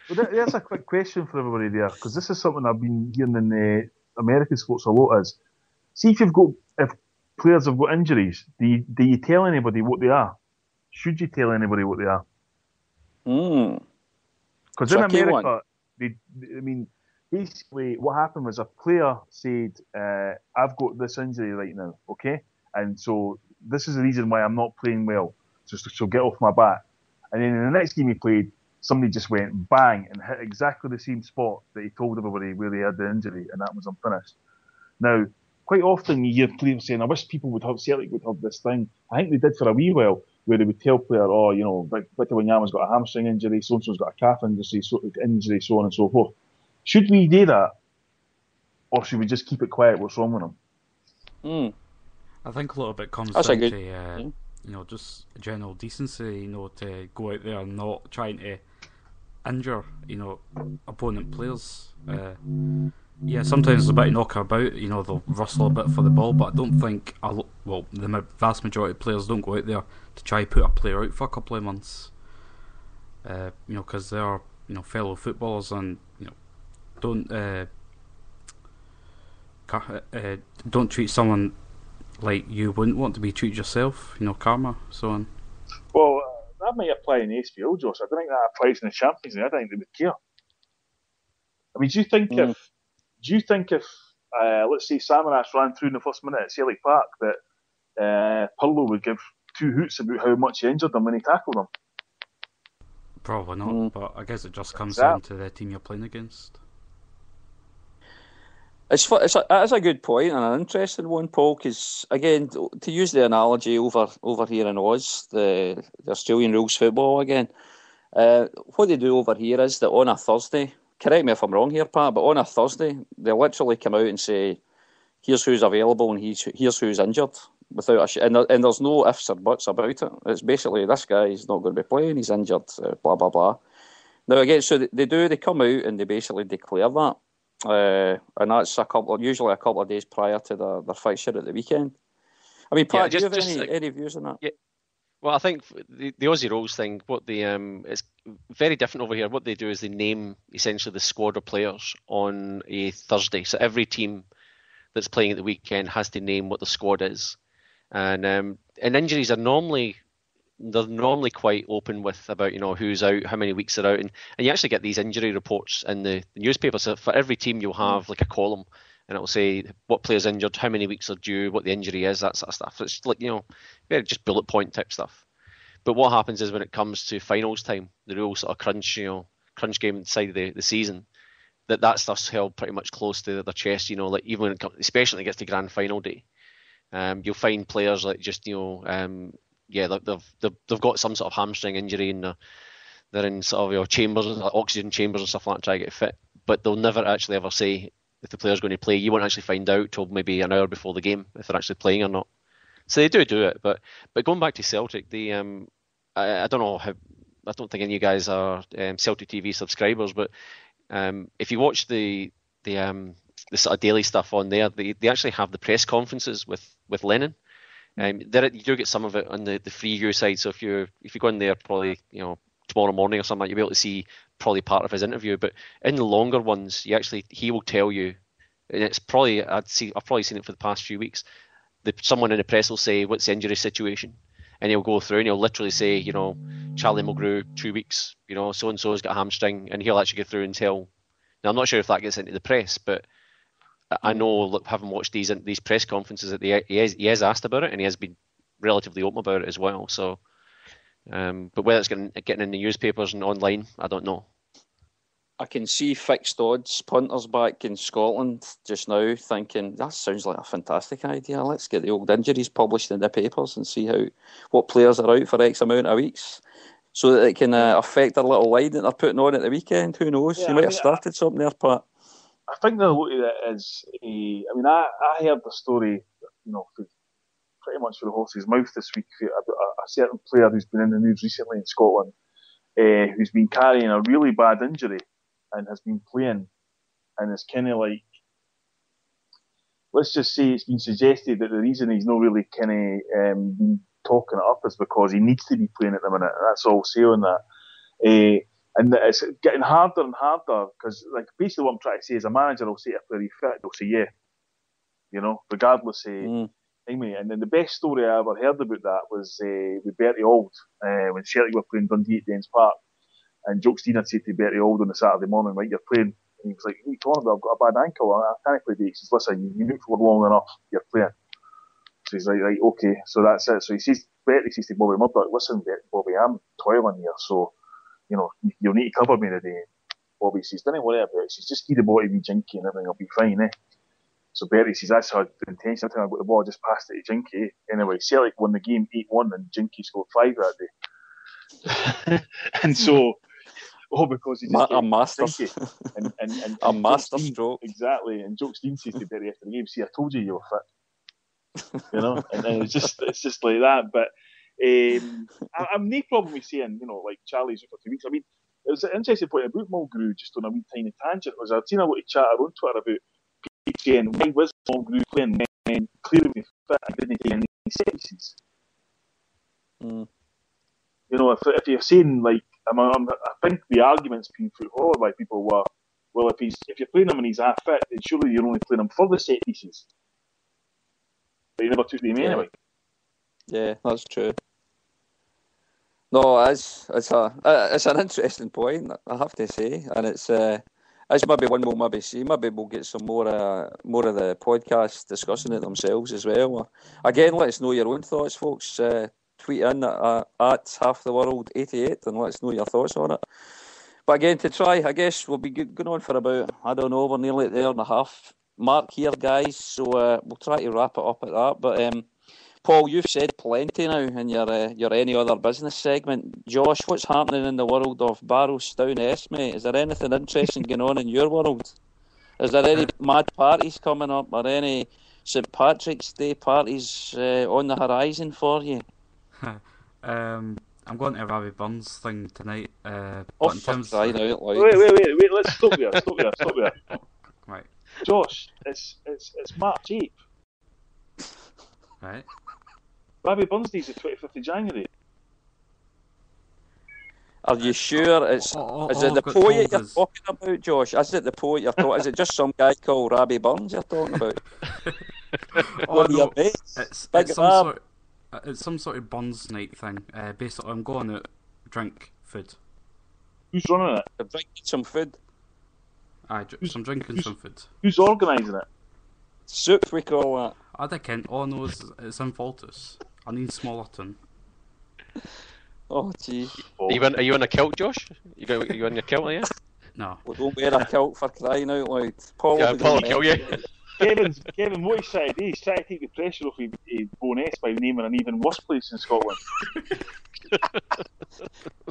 Well, there's a quick question for everybody there, because this is something I've been hearing in American sports a lot. Is, see, if players have got injuries, do you tell anybody what they are? Should you tell anybody what they are? Because in America, basically what happened was a player said, "I've got this injury right now, okay, and so this is the reason why I'm not playing well. So get off my back." And then in the next game he played, somebody just went bang and hit exactly the same spot that he told everybody where they had the injury, and that was unfinished. Now, quite often you hear players saying, "I wish Celtic would have this thing." I think they did for a wee while, where they would tell player, Victor Wanyama's got a hamstring injury, so-and-so's got a calf injury, so on and so forth. Should we do that, or should we just keep it quiet? What's wrong with them? I think a little bit comes down to just general decency, to go out there and not trying to injure, opponent players. Yeah, sometimes there's a bit of knock about, they'll rustle a bit for the ball, but I don't think, the vast majority of players don't go out there to try to put a player out for a couple of months. Because they are, fellow footballers, and, don't treat someone like you wouldn't want to be treated yourself, karma, so on. Well, that might apply in the ASPL, Josh. I don't think that applies in the Champions League. I don't think they would care. I mean, do you think if let's say Samaras ran through in the first minute at Celtic Park, that Pirlo would give two hoots about how much he injured them when he tackled them? Probably not, but I guess it just comes down to the team you're playing against. It's a good point and an interesting one, Paul, because, again, to use the analogy over here in Oz, the Australian rules football again, what they do over here is that on a Thursday, correct me if I'm wrong here, Pat, but on a Thursday, they literally come out and say, here's who's available and here's who's injured, and there's no ifs or buts about it. It's basically, this guy's not going to be playing, he's injured, blah, blah, blah. Now, again, so they come out and they basically declare that. And that's usually a couple of days prior to their fixture at the weekend. I mean, Pat, do you have any views on that? Yeah. Well, I think the Aussie rules thing, what they it's very different over here. What they do is they name essentially the squad of players on a Thursday. So every team that's playing at the weekend has to name what the squad is, and injuries are normally quite open with about who's out, how many weeks they're out, and you actually get these injury reports in the newspaper. So for every team you'll have like a column, and it'll say what player's injured, how many weeks are due, what the injury is, that sort of stuff. It's like very just bullet point type stuff. But what happens is when it comes to finals time, the real sort of crunch game inside of the season, that stuff's held pretty much close to their chest. Like even when especially when it gets to grand final day, you'll find players like just they've got some sort of hamstring injury and they're in sort of chambers, oxygen chambers and stuff like that to try to get fit. But they'll never actually ever say if the player's going to play. You won't actually find out till maybe an hour before the game if they're actually playing or not. So they do it. But going back to Celtic, I don't know how. I don't think any of you guys are Celtic TV subscribers, but if you watch the sort of daily stuff on there, they actually have the press conferences with Lennon. There you do get some of it on the free U side. So if you go in there probably tomorrow morning or something, you'll be able to see probably part of his interview. But in the longer ones, he will tell you, and it's probably I've probably seen it for the past few weeks. Someone in the press will say, "What's the injury situation?" And he'll go through and he'll literally say, Charlie Mulgrew, 2 weeks, so and so has got a hamstring, and he'll actually go through and tell. Now I'm not sure if that gets into the press, but I know, look, having watched these press conferences, that he has asked about it, and he has been relatively open about it as well. So, but whether it's getting in the newspapers and online, I don't know. I can see fixed odds punters back in Scotland just now thinking, that sounds like a fantastic idea. Let's get the old injuries published in the papers and see what players are out for X amount of weeks, so that it can affect their little line that they're putting on at the weekend. Who knows? You might have started something there, Pat. I think the look at it is, I heard the story, pretty much for the horse's mouth this week about a certain player who's been in the news recently in Scotland, who's been carrying a really bad injury and has been playing, and it's kind of like, let's just say it's been suggested that the reason he's not really kind of been talking it up is because he needs to be playing at the minute. That's all say on that. And it's getting harder and harder because, like, basically what I'm trying to say is a manager will say if they're fit, they'll say yeah, regardless. Anyway, and then the best story I ever heard about that was with Bertie Auld when Celtic were playing Dundee at Dens Park, and Jock Stein had said to Bertie Auld on the Saturday morning, right, you're playing, and he was like, what are you talking about? I've got a bad ankle, I can't play dates. He says, listen, you've been out for long enough, you're playing. So he's like, right, okay, so that's it. So Bertie says to Bobby Murdoch, listen, Bobby, I'm toiling here, so you'll need to cover me today. Bobby says, don't worry about it. He says, just keep the ball to be Jinky and everything will be fine, So Bertie says, that's how the intention. Every time I got the ball, I just passed it to Jinky. Anyway, Celtic won the game 8-1 and Jinky scored 5 that day. And so, because he just a master, and a master stroke. Exactly. And Jock Stein says to Bertie after the game, see, I told you were fit. And it's just like that. But I'm no problem with saying, like Charlie's out for 2 weeks. I mean, it was an interesting point about Mulgrew, just on a wee tiny tangent, was I'd seen a lot of chatter on Twitter about saying, why was Mulgrew playing when clearly fit and didn't take any set pieces? If you're saying, like, I think the arguments being put forward by people were, well, if you're playing him and he's half fit, then surely you're only playing him for the set pieces. But you never took them anyway. Yeah, that's true. No, it's an interesting point, I have to say, and it's maybe one we'll maybe see. Maybe we'll get some more of the podcast discussing it themselves as well. Again, let us know your own thoughts, folks. Tweet in at halftheworld88 and let us know your thoughts on it. But again, to try, I guess we'll be going on for about, I don't know, we're nearly at the hour and a half mark here, guys. So we'll try to wrap it up at that. But Paul, you've said plenty now in your any other business segment. Josh, what's happening in the world of Barrowstown, mate? Is there anything interesting going on in your world? Is there any mad parties coming up or any St Patrick's Day parties on the horizon for you? I'm going to a Robbie Burns thing tonight. Wait, let's stop there. Right. Josh, it's March 8th. Right. Robbie Burns Day is the 25th of January. Are you sure is it the poet you're talking about, Josh? Is it the poet you're talking? Is it just some guy called Robbie Burns you're talking about? No, it's some sort of Burns night thing. Basically, I'm going to drink food. Who's running it? I'm drinking some food. I'm drinking some food. Who's organising it? Soup, we call that. I can't. All I know is it's in Faltus. I need Smallerton. Oh, gee. Are you in a kilt, Josh? You in your kilt, are you? No. Well, don't wear a kilt for crying out loud. Paul will kill you. Kevin, what he's trying to do, he's trying to take the pressure off Bo'ness by naming an even worse place in Scotland.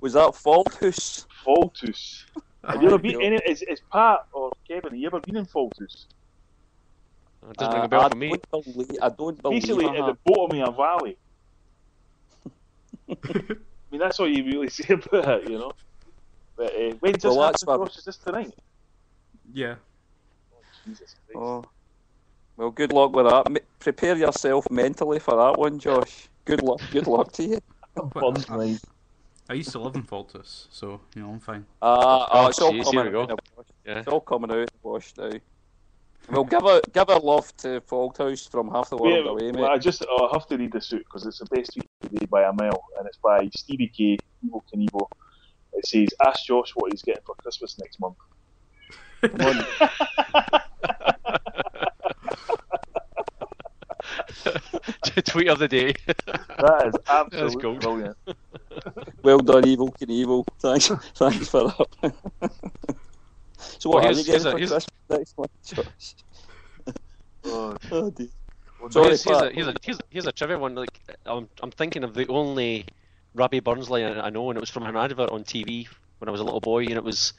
Was that Faltus? Faltus. Have you ever been in it? Is Pat or Kevin, have you ever been in Faltus? It doesn't ring a bell for me. I don't believe. Basically, at the bottom of a valley. I mean, that's all you really say about it, But when's this happening? Is this tonight? Yeah. Oh, Jesus Christ. Oh. Well, good luck with that. Prepare yourself mentally for that one, Josh. Good luck to you. I used to live in Faltus, so I'm fine. It's all here coming we go. out. Yeah. It's all coming out in the wash now. Well, give a love to Falthouse from Half the World Away, mate. I have to read this out because it's the best tweet today by a mile, and it's by Stevie K, Evo Knievo. It says, "Ask Josh what he's getting for Christmas next month." Tweet of the day. That is absolutely brilliant. Well done, Evo Knievo. Thanks for that. So what are you getting for Christmas next month, Josh? Oh dear. Sorry, here's a trivia one. Like, I'm thinking of the only Robbie Burns line I know, and it was from an advert on TV when I was a little boy, and it was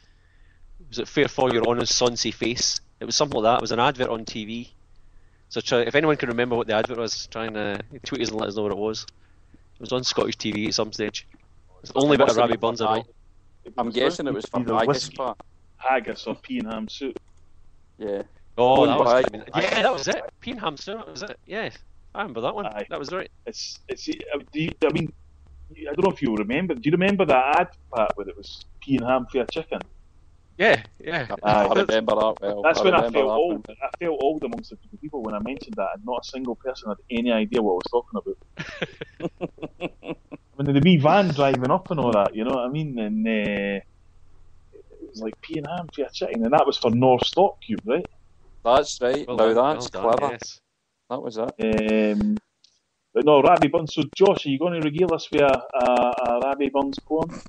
it fair for your honest sonsy face? It was something like that. It was an advert on TV. So if anyone can remember what the advert was, try and tweet us and let us know what it was. It was on Scottish TV at some stage. It's the only bit of Robbie Burns I know. I'm guessing it was for haggis. Haggis or pea and ham soup. Yeah. Oh, that was it. Pea and ham soup, that was it. Yeah, I remember that one. That was right. I don't know if you remember. Do you remember that ad, Pat, where it was pea and ham for your chicken? Yeah. I remember that well. That's when I felt old. I felt old amongst the people when I mentioned that, and not a single person had any idea what I was talking about. I mean, the wee van driving up and all that, you know what I mean? And it was like pea and ham for your chicken, and that was for North Stock Cube, right? That's right. That's clever. Yes. That was it. But no, Robbie Burns. So, Josh, are you going to regale us with a Robbie Burns poem?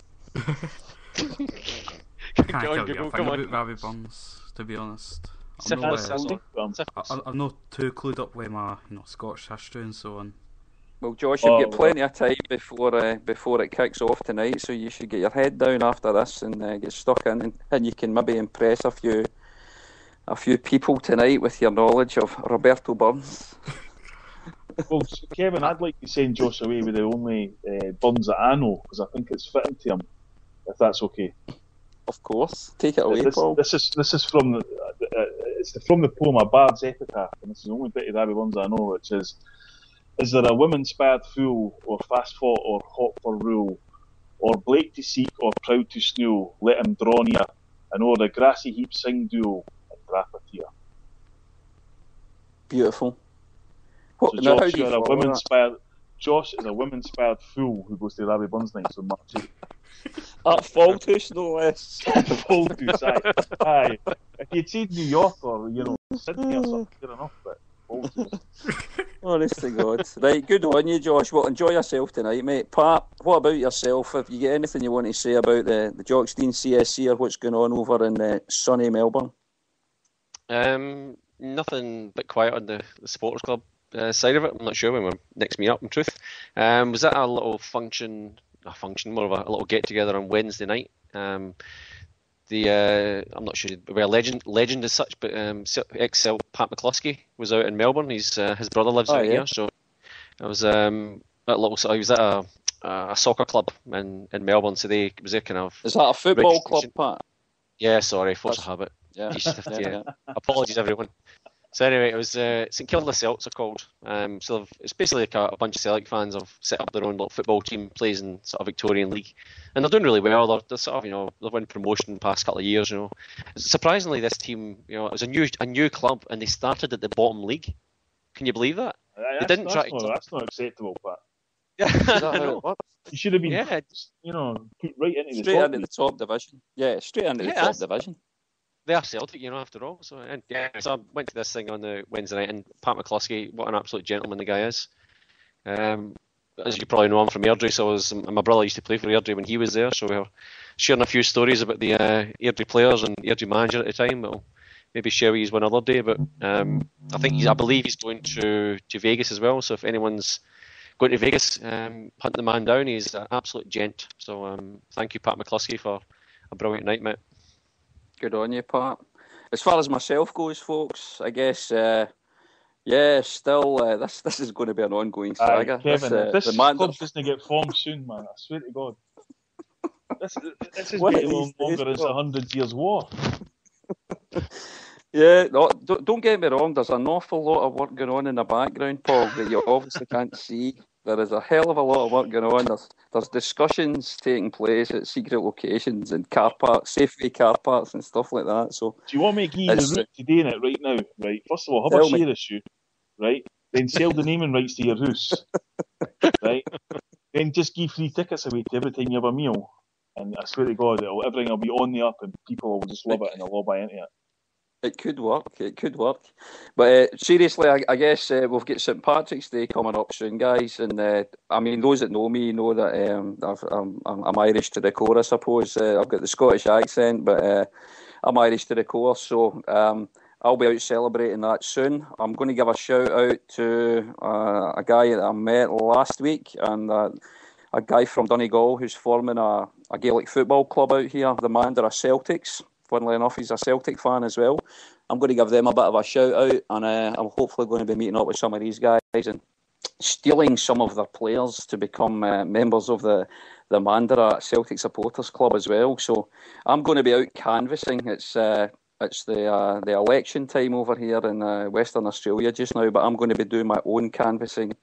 Can't tell you a thing about Robbie Burns, to be honest. I'm not too clued up with my Scottish history and so on. Well, Josh, you've got plenty of time before it kicks off tonight, so you should get your head down after this and get stuck in, and you can maybe impress a few people tonight with your knowledge of Roberto Burns. Well, Kevin, I'd like to send Josh away with the only Burns that I know, because I think it's fitting to him, if that's okay. Of course, take it away, Paul. This is from the poem A Bard's Epitaph, and this is the only bit of Robbie Burns I know, which is: Is there a woman spared fool, or fast fought, or hot for rule, or Blake to seek, or proud to snow? Let him draw near, and o'er the grassy heap sing duo, and drap a tear. Beautiful. So Josh is a woman-spared fool who goes to Robbie Burns night, so March 8th. At Faltus, no less. Faltus, aye. If you'd said New York or, Sydney or something, fair enough, but Faltus. Honest to God. Right, good on you, Josh. Well, enjoy yourself tonight, mate. Pat, what about yourself? Have you got anything you want to say about the Jockstein CSC or what's going on over in sunny Melbourne? Nothing but quiet on the supporters club side of it. I'm not sure when we're next meet up, in truth. Was that a little more of a little get together on Wednesday night? I'm not sure we're a legend as such, but ex-Celt Pat McCluskey was out in Melbourne. His brother lives out here, so I was he was at a soccer club in Melbourne. So it was their kind of. Is that a football club, Pat? Yeah, sorry, force of habit. Yeah. Apologies, everyone. So anyway, it was St Kilda Celts are called. So it's basically like a bunch of Celtic fans have set up their own little football team, plays in sort of Victorian League, and they're doing really well. They're sort of they've won promotion the past couple of years. Surprisingly, this team it was a new club, and they started at the bottom league. Can you believe that? That's not acceptable, Pat. You should have been, put right into the top division. Yeah, straight into the top division. They are Celtic, after all. So I went to this thing on the Wednesday night, and Pat McCluskey, what an absolute gentleman the guy is. As you probably know, I'm from Airdrie, so my brother used to play for Airdrie when he was there, so we were sharing a few stories about the Airdrie players and Airdrie manager at the time. We'll maybe share with you one other day, but I believe he's going to Vegas as well, so if anyone's going to Vegas, hunt the man down. He's an absolute gent. So thank you, Pat McCluskey, for a brilliant night, mate. Good on you, Pat. As far as myself goes, folks, I guess, still, this is going to be an ongoing saga. Kevin, if this club doesn't get formed soon, man, I swear to God. This is getting longer as 100 Years' War. Yeah, no, don't get me wrong, there's an awful lot of work going on in the background, Paul, that you obviously can't see. There is a hell of a lot of work going on. There's discussions taking place at secret locations and car parks, Safeway car parks and stuff like that. So, do you want me to give you the route today in it right now? Right. First of all, have a share issue, right? Then sell the naming rights to your house, right? Then just give free tickets away to every time you have a meal. And I swear to God, everything will be on the up and people will just love it and they'll all buy into it. It could work. It could work. But seriously, I guess we've got St Patrick's Day coming up soon, guys. And I mean, those that know me know that I'm Irish to the core, I suppose. I've got the Scottish accent, but I'm Irish to the core. So I'll be out celebrating that soon. I'm going to give a shout out to a guy that I met last week and a guy from Donegal who's forming a Gaelic football club out here, the Mandara Celtics. Funnily enough, he's a Celtic fan as well. I'm going to give them a bit of a shout out, and I'm hopefully going to be meeting up with some of these guys and stealing some of their players to become members of the Mandara Celtic Supporters Club as well. So I'm going to be out canvassing. It's the election time over here in Western Australia just now, but I'm going to be doing my own canvassing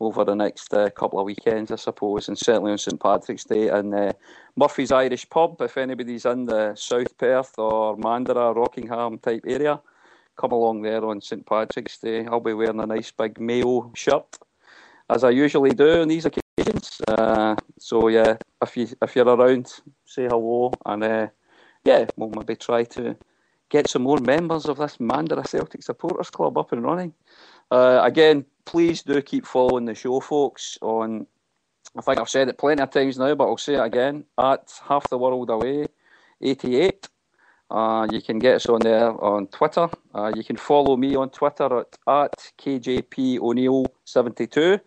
over the next couple of weekends, I suppose, and certainly on St Patrick's Day. And Murphy's Irish Pub, if anybody's in the South Perth or Mandara, Rockingham type area, come along there on St Patrick's Day. I'll be wearing a nice big Mayo shirt, as I usually do on these occasions. So yeah, if you're around, say hello, and we'll maybe try to get some more members of this Mandara Celtic Supporters Club up and running. Again, please do keep following the show, folks, on, I think I've said it plenty of times now, but I'll say it again, at Half the World Away 88. You can get us on there on Twitter. You can follow me on Twitter at KJP O'Neill 72.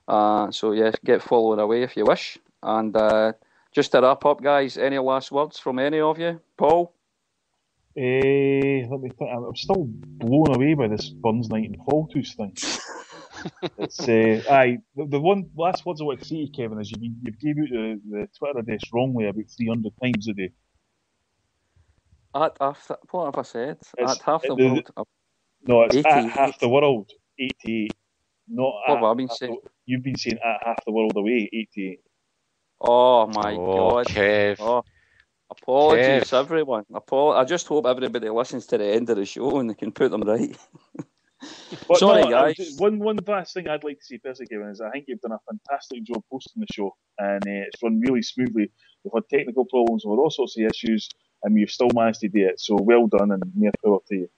So yeah, get following away if you wish. And just to wrap up, guys, any last words from any of you? Paul? Let me think. I'm still blown away by this Burns Night and Faltus thing. It's the one last words I want to say, Kevin, is you've gave out the Twitter address wrongly about 300 times a day. What have I said? At half the world. No, it's at half the world 88. Not what at have I been saying? You've been saying at half the world away 88. Oh my God! Kev. Oh, apologies, Kev. Everyone. I just hope everybody listens to the end of the show and they can put them right. But sorry, guys. One last thing I'd like to say, personally, Kevin, is I think you've done a fantastic job hosting the show, and it's run really smoothly. We've had technical problems, we've had all sorts of issues, and you've still managed to do it. So well done, and more power to you.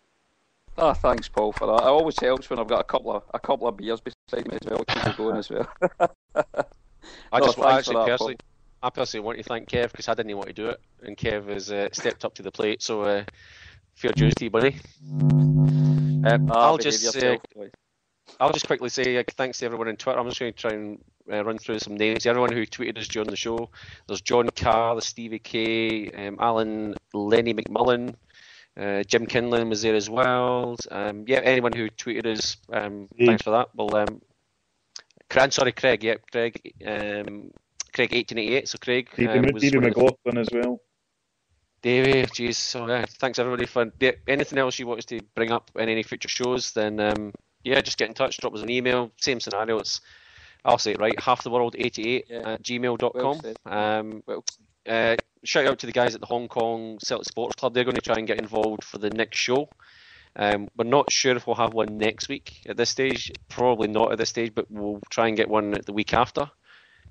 Oh, thanks, Paul, for that. It always helps when I've got a couple of beers beside me as well, keep it going as well. I personally want to thank Kev because I didn't want to do it, and Kev has stepped up to the plate. So fair dues to you, buddy. I'll just quickly say thanks to everyone on Twitter. I'm just going to try and run through some names. Everyone who tweeted us during the show. There's John Carr, there's Stevie K, Alan Lenny McMullen, Jim Kinlan was there as well. Anyone who tweeted us, thanks for that. Well, Craig. Yep, Craig. Craig 1888. So Craig. David McLaughlin as well. Davey, jeez. So thanks everybody for anything else you want us to bring up in any future shows. Then just get in touch. Drop us an email. Same scenario. I'll say it right. halftheworld88 at gmail.com. Shout out to the guys at the Hong Kong Celtic Sports Club. They're going to try and get involved for the next show. We're not sure if we'll have one next week at this stage. Probably not at this stage, but we'll try and get one the week after.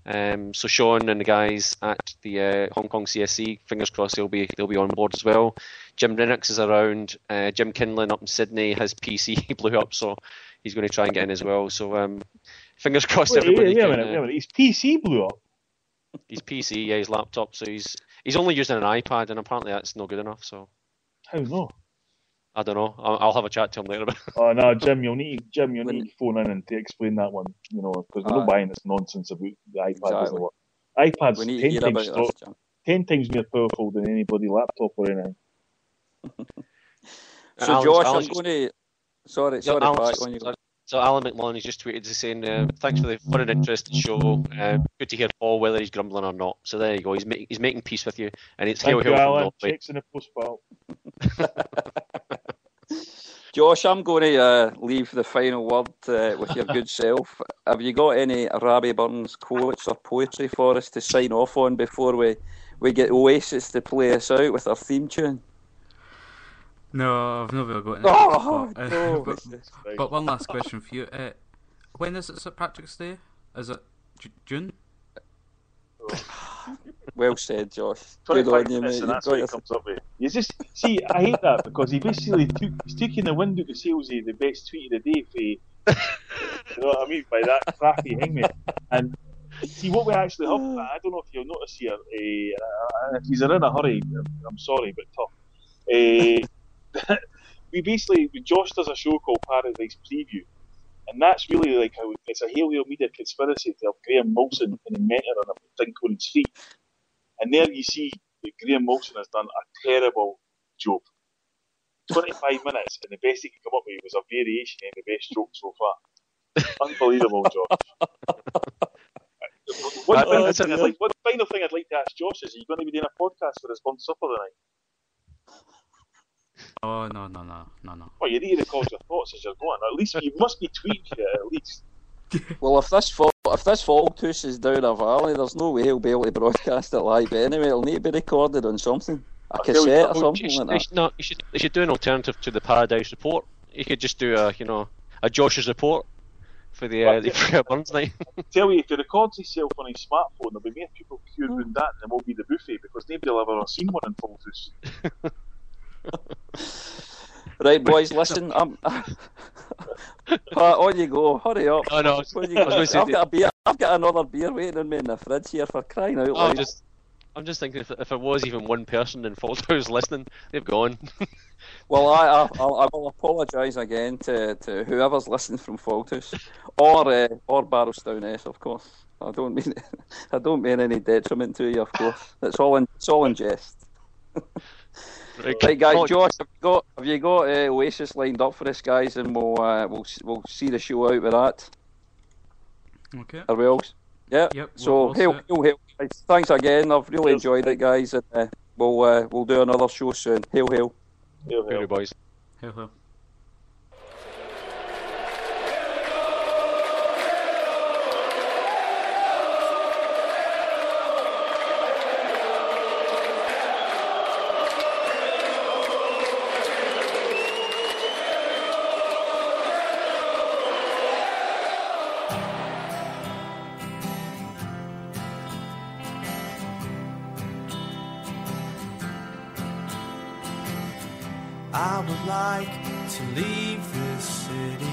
So Sean and the guys at the Hong Kong CSC, fingers crossed they'll be on board as well. Jim Renix is around. Jim Kinlan up in Sydney, his PC blew up, so he's going to try and get in as well. So fingers crossed everybody. Wait a minute. His PC blew up. His PC, his laptop. So he's only using an iPad, and apparently that's not good enough. So how no? I don't know. I'll have a chat to him later. Oh no, Jim, you'll need to phone in and to explain that one. Because we're not buying this nonsense about the iPad doesn't work. iPad's 10 times more powerful than any bloody laptop or anything. So Josh, I'm going to. Sorry, Pat. So Alan McMullen has just tweeted saying, "Thanks for the fun and interesting show. Good to hear Paul whether he's grumbling or not." So there you go. He's making peace with you, and it's Thank you, Alan. Checks in the post, pal. Josh, I'm going to leave the final word with your good self. Have you got any Robbie Burns quotes or poetry for us to sign off on before we get Oasis to play us out with our theme tune? No, I've never got any. No. But one last question for you. When is it St. Patrick's Day? Is it June? Well said, Josh. Good 25 on you, minutes mate. and that's what he comes up with. You just see, I hate that because he basically he's taking the wind out the sails of the best tweet of the day for, you know what I mean, by that crappy hangman. And see what we actually have. I don't know if you'll notice here. If he's in a hurry, I'm sorry, but tough. Josh does a show called Paradise Preview. And that's really like how it's a Helio Media conspiracy to have Graham Molson and a mentor on a thing called Street. And there you see that Graham Molson has done a terrible job. 25 minutes, and the best he could come up with was a variation in the best joke so far. Unbelievable, Josh. One final thing I'd like to ask Josh is, are you going to be doing a podcast for his Burn Supper tonight? Oh, no. Well, you need to record your thoughts as you're going. At least you must be tweeting it, at least. Well, if this Fogtooth is down a valley, there's no way he'll be able to broadcast it live anyway. It'll need to be recorded on something. A cassette or something like that. No, you should do an alternative to the Paradise Report. You could just do a Josh's report for the Prayer Burns night. Tell you, if he records himself on his smartphone, there'll be more people queued around that than there will be the buffet, because nobody will ever have seen one in Fogtooth. Right, boys, listen. On you go. Hurry up. Oh, no. I've got another beer waiting on me in the fridge here, for crying out loud. I'm just thinking, if there was even one person in Fogtooth listening, they've gone. Well, I will apologise again to whoever's listening from Fogtooth or Barrowstown S, of course. I don't mean any detriment to you, of course. It's all in jest. Right, guys, Josh, have you got Oasis lined up for us, guys, and we'll see the show out with that. Okay. Are we all? Yeah. Yep. So hail, guys. Thanks again. I've really enjoyed it, guys, and we'll do another show soon. Hail. Hail, boys. Hail. I would like to leave this city.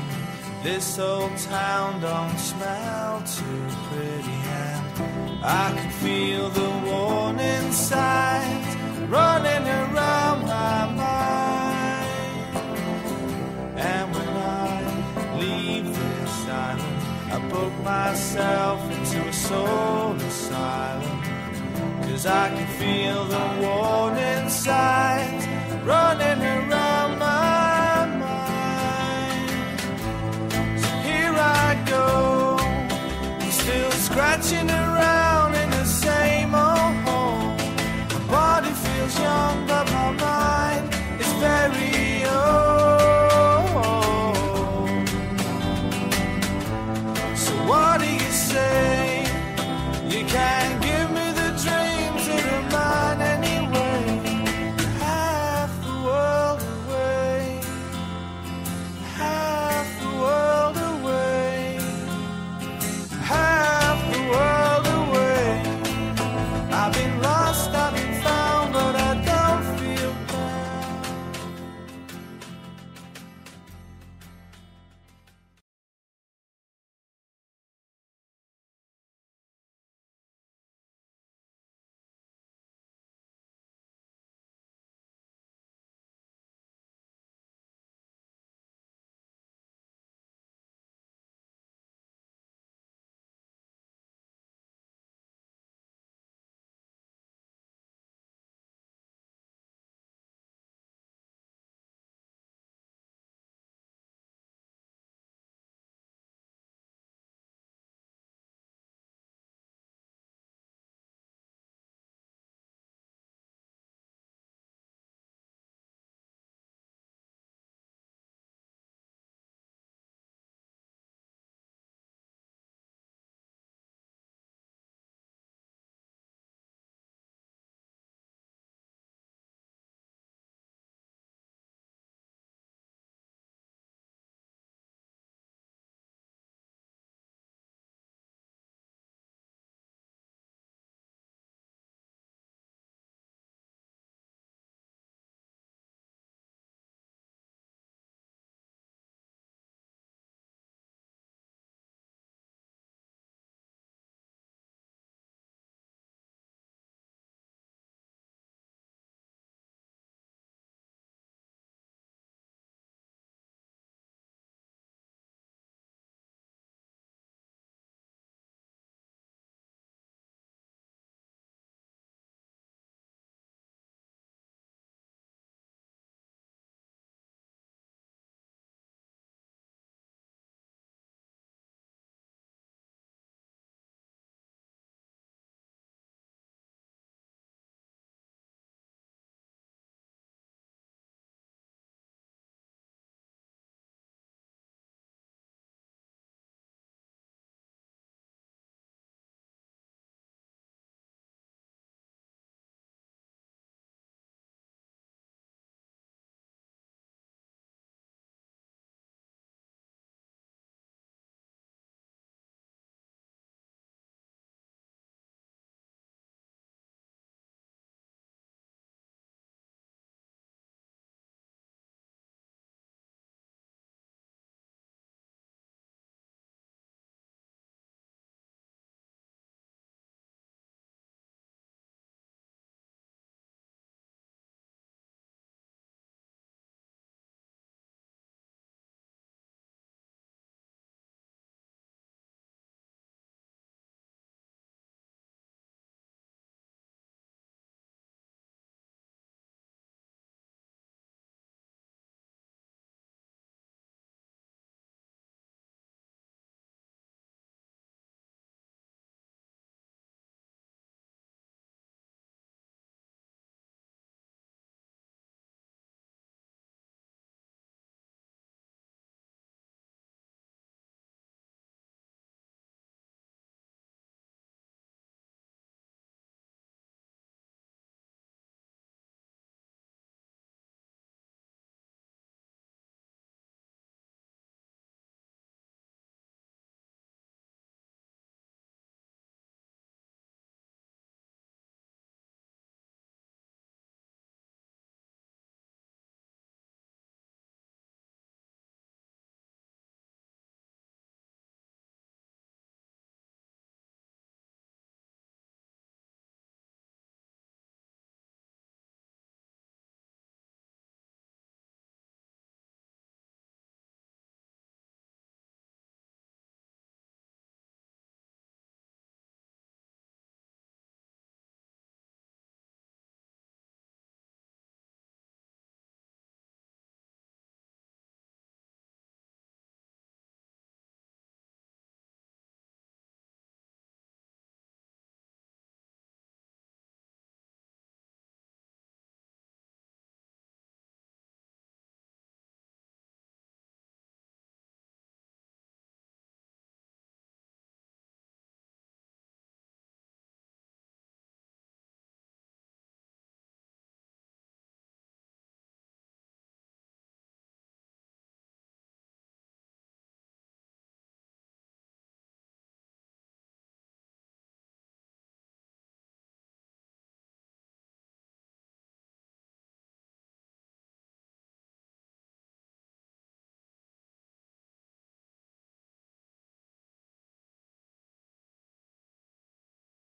This old town don't smell too pretty, and I can feel the warning signs running around my mind. And when I leave this island, I book myself into a soul asylum, 'cause I can feel the warning signs running around